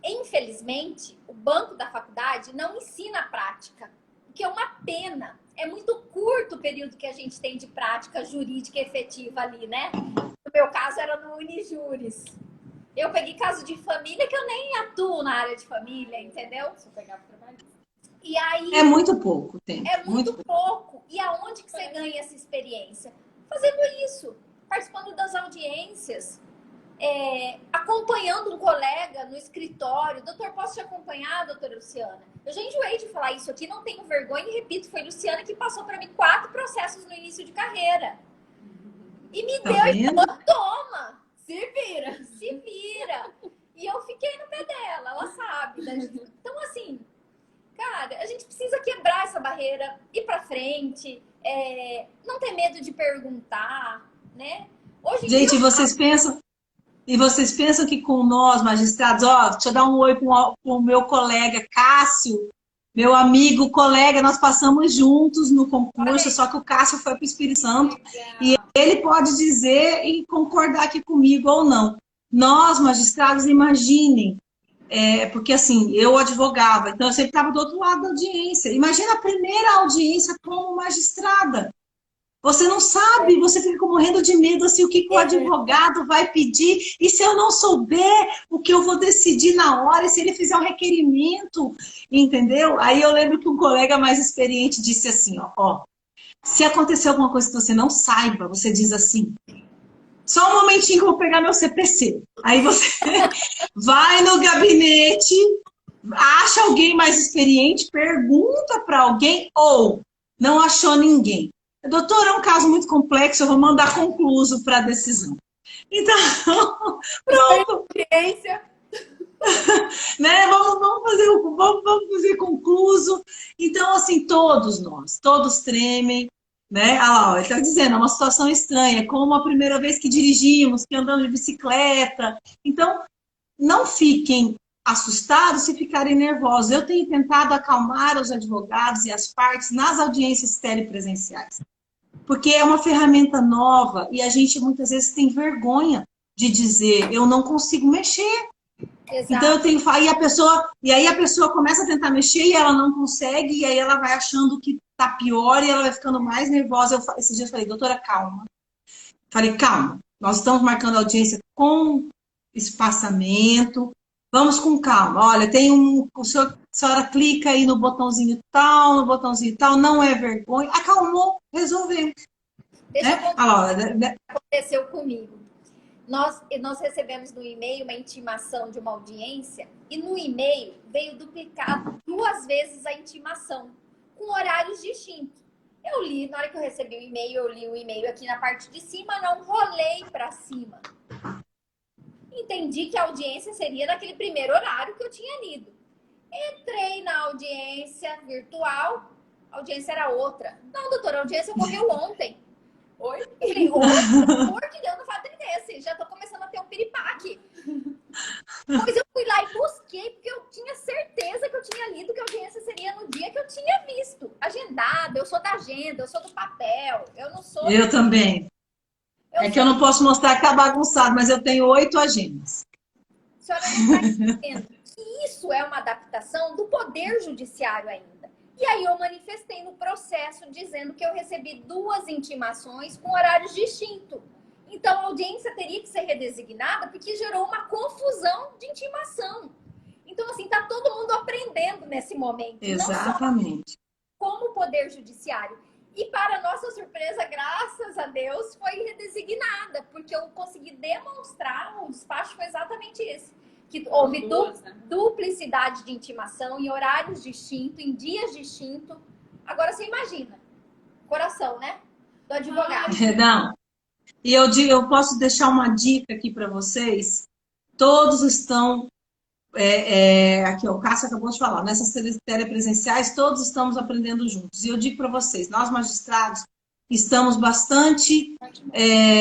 Infelizmente, o banco da faculdade não ensina a prática, o que é uma pena. É muito curto o período que a gente tem de prática jurídica efetiva ali, né? No meu caso, era no Unijuris. Eu peguei caso de família que eu nem atuo na área de família, entendeu? Se eu pegava trabalhista. E aí, é muito pouco tempo. É muito pouco. E aonde que você ganha essa experiência? Fazendo isso, participando das audiências, acompanhando um colega no escritório. Doutor, posso te acompanhar, doutora Luciana? Eu já enjoei de falar isso aqui, não tenho vergonha e repito, foi Luciana que passou para mim 4 processos no início de carreira. E me deu e falou, toma, se vira, se vira. E eu fiquei no pé dela, ela sabe. Né? Então, assim, cara, a gente precisa quebrar essa barreira, ir para frente, não ter medo de perguntar, né? Hoje em gente, dia, vocês pensam que com nós, magistrados, ó, deixa eu dar um oi para o meu colega Cássio, meu amigo, colega, nós passamos juntos no concurso, só que o Cássio foi para o Espírito Santo, e ele pode dizer e concordar aqui comigo ou não. Nós, magistrados, imaginem, porque assim, eu advogava, então eu sempre estava do outro lado da audiência. Imagina a primeira audiência como magistrada. Você não sabe, você fica morrendo de medo, assim, o que o advogado vai pedir, e se eu não souber o que eu vou decidir na hora, e se ele fizer um requerimento, entendeu? Aí eu lembro que um colega mais experiente disse assim, ó, se acontecer alguma coisa que você não saiba, você diz assim, só um momentinho que eu vou pegar meu CPC. Aí você vai no gabinete, acha alguém mais experiente, pergunta para alguém, ou não achou ninguém. Doutor, é um caso muito complexo, eu vou mandar concluso para a decisão. Então, pronto. Né? Vamos fazer concluso. Então, assim, todos nós, todos tremem. Né? Ah lá, ele está dizendo, é uma situação estranha, como a primeira vez que dirigimos, que andamos de bicicleta. Então, não fiquem assustados se ficarem nervosos. Eu tenho tentado acalmar os advogados e as partes nas audiências telepresenciais. Porque é uma ferramenta nova e a gente muitas vezes tem vergonha de dizer, eu não consigo mexer. Exato. Então eu tenho e aí a pessoa começa a tentar mexer e ela não consegue, e aí ela vai achando que tá pior e ela vai ficando mais nervosa. Esse dia eu falei, doutora, calma. Falei, calma, nós estamos marcando audiência com espaçamento, vamos com calma. Olha, a senhora clica aí no botãozinho tal, não é vergonha. Acalmou, resolvemos. Deixa eu contar o que aconteceu comigo. Nós recebemos no e-mail uma intimação de uma audiência e no e-mail veio duplicado 2 vezes a intimação, com horários distintos. Eu li, na hora que eu recebi o e-mail, eu li o e-mail aqui na parte de cima, não rolei para cima. Entendi que a audiência seria naquele primeiro horário que eu tinha lido. Entrei na audiência virtual, a audiência era outra. Não, doutora, a audiência ocorreu ontem. Oi? Falei, pelo amor de Deus, não fala desse. Já tô começando a ter um piripaque. Pois eu fui lá e busquei, porque eu tinha certeza que eu tinha lido que a audiência seria no dia que eu tinha visto. Agendada, eu sou da agenda, eu sou do papel, eu não sou... Eu também. Que eu não posso mostrar que tá bagunçado, mas eu tenho 8 agendas. A senhora não está entendendo que isso é uma adaptação do Poder Judiciário ainda. E aí eu manifestei no processo dizendo que eu recebi 2 intimações com horários distintos. Então a audiência teria que ser redesignada porque gerou uma confusão de intimação. Então, assim, tá todo mundo aprendendo nesse momento. Exatamente. Não só como Poder Judiciário. E para nossa surpresa, graças a Deus, foi redesignada, porque eu consegui demonstrar, o despacho foi exatamente esse, que houve duplicidade de intimação em horários distintos, em dias distintos. Agora você imagina, coração, né? Do advogado. Não. E eu posso deixar uma dica aqui para vocês. Todos estão Aqui, ó, o Cássio acabou de falar, nessas telepresenciais, todos estamos aprendendo juntos. E eu digo para vocês, nós magistrados estamos bastante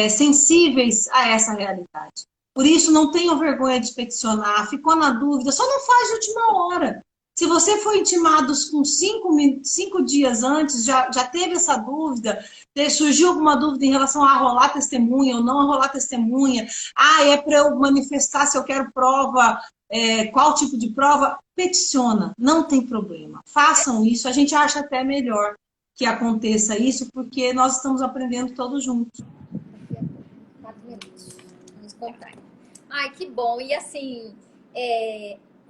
sensíveis a essa realidade. Por isso, não tenham vergonha de peticionar, ficou na dúvida, só não faz de última hora. Se você foi intimado com 5 dias antes, já teve essa dúvida, surgiu alguma dúvida em relação a rolar testemunha ou não rolar testemunha, é para eu manifestar se eu quero prova, qual tipo de prova, peticiona, não tem problema. Façam isso, a gente acha até melhor que aconteça isso, porque nós estamos aprendendo todos juntos. 4 minutos. Vamos contar. Ai, que bom. E assim,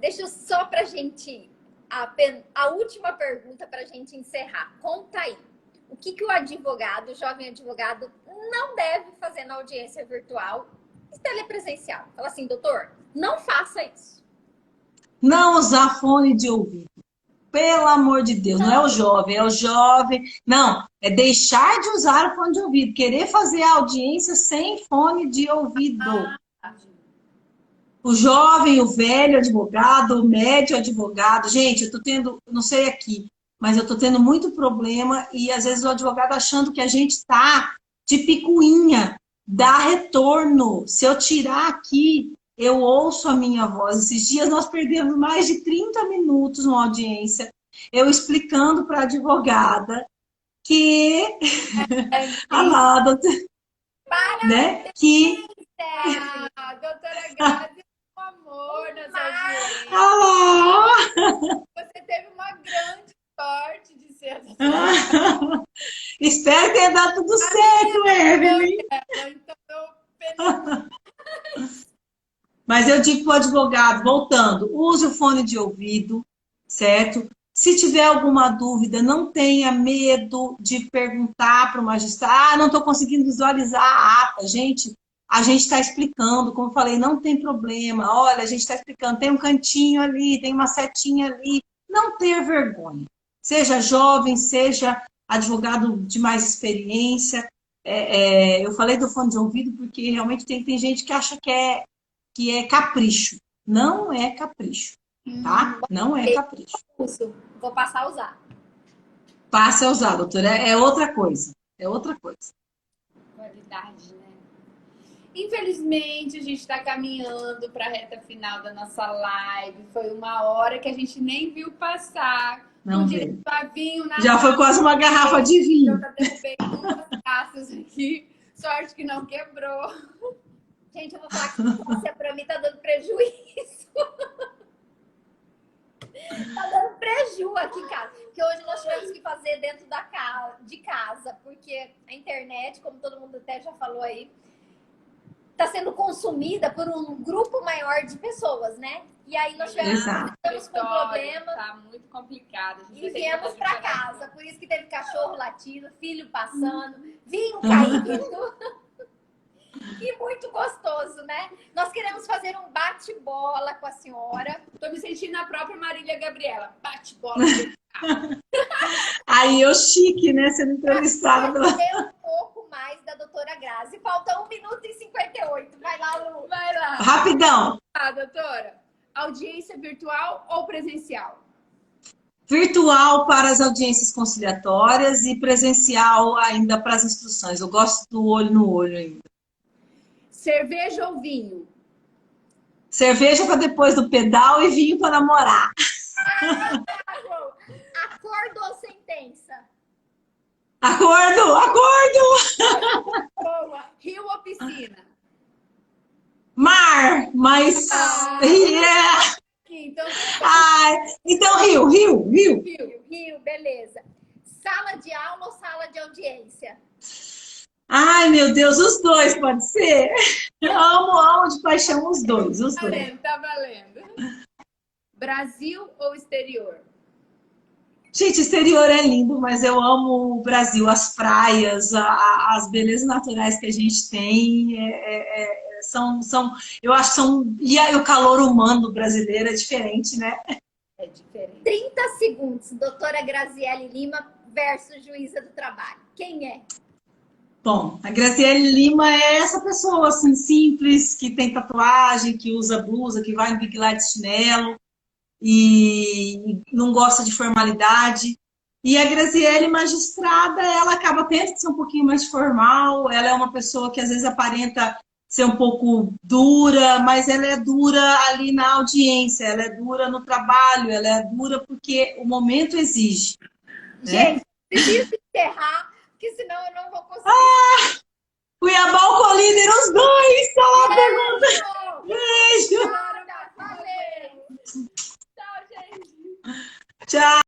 deixa eu só pra gente... A última pergunta pra gente encerrar. Conta aí. O que o advogado, o jovem advogado, não deve fazer na audiência virtual e telepresencial? Fala assim, doutor, não faça isso. Não usar fone de ouvido. Pelo amor de Deus, não é o jovem. Não, é deixar de usar o fone de ouvido. Querer fazer a audiência sem fone de ouvido. O jovem, o velho advogado, o médio advogado. Gente, eu tô tendo, não sei aqui, mas eu tô tendo muito problema e às vezes o advogado achando que a gente tá de picuinha, dá retorno. Se eu tirar aqui, eu ouço a minha voz. Esses dias nós perdemos mais de 30 minutos numa audiência, eu explicando para a advogada que... né? Que... doutora Grazi, um amor nessa audiência. Você teve uma grande sorte de ser assim. Espero que tenha dado tudo certo, Evelyn. Então, Mas eu digo para o advogado, voltando, use o fone de ouvido, certo? Se tiver alguma dúvida, não tenha medo de perguntar para o magistrado. Não estou conseguindo visualizar a ata. Gente, a gente está explicando, como eu falei, não tem problema. Olha, a gente está explicando, tem um cantinho ali, tem uma setinha ali. Não ter vergonha. Seja jovem, seja advogado de mais experiência. Eu falei do fone de ouvido porque realmente tem gente que acha que é capricho. Não é capricho, tá? Não é capricho. Vou passar a usar. Passe a usar, doutora. É outra coisa. É outra coisa. Qualidade, né? Infelizmente, a gente está caminhando para a reta final da nossa live. Foi uma hora que a gente nem viu passar. Não veio. Já foi quase uma garrafa de vinho. Eu já derrubei 2 taças aqui. Sorte que não quebrou. Gente, eu vou falar que você para mim tá dando prejuízo. Tá dando prejuízo aqui em casa. Porque hoje nós tivemos que fazer dentro de casa, porque a internet, como todo mundo até já falou aí, tá sendo consumida por um grupo maior de pessoas, né? E aí nós estamos com um problema. Tá muito complicado. E viemos para casa. Por isso que teve cachorro latindo, filho passando, vinho caindo. E muito gostoso, né? Nós queremos fazer um bate-bola com a senhora. Tô me sentindo a própria Marília Gabriela. Bate-bola. Aí eu chique, né? Sendo entrevistada pela... um pouco mais da doutora Grazi. Falta 1 minuto e 58. Vai lá, Lu. Vai lá. Rapidão. Doutora. Audiência virtual ou presencial? Virtual para as audiências conciliatórias e presencial ainda para as instruções. Eu gosto do olho no olho ainda. Cerveja ou vinho? Cerveja para depois do pedal e vinho para namorar. Acordo ou sentença? Acordo! Boa. Rio ou piscina? Mar, mas... Então Rio, beleza. Sala de aula ou sala de audiência? Ai, meu Deus, os dois, pode ser? Eu amo de paixão os dois. Tá valendo. Brasil ou exterior? Gente, exterior é lindo, mas eu amo o Brasil, as praias, as belezas naturais que a gente tem, eu acho que são... E aí, o calor humano brasileiro é diferente, né? É diferente. 30 segundos, doutora Graziele Lima versus juíza do trabalho. Quem é? Bom, a Graziele Lima é essa pessoa assim simples, que tem tatuagem, que usa blusa, que vai em Big Light chinelo e não gosta de formalidade. E a Graziele magistrada, ela acaba tendo que ser um pouquinho mais formal, ela é uma pessoa que às vezes aparenta ser um pouco dura, mas ela é dura ali na audiência, ela é dura no trabalho, ela é dura porque o momento exige, né? Gente, preciso encerrar, porque senão eu não vou conseguir. Cuiabá ou Colíder, os dois! Só uma pergunta. Beijo! Beijo! Valeu! Tchau, gente! Tchau!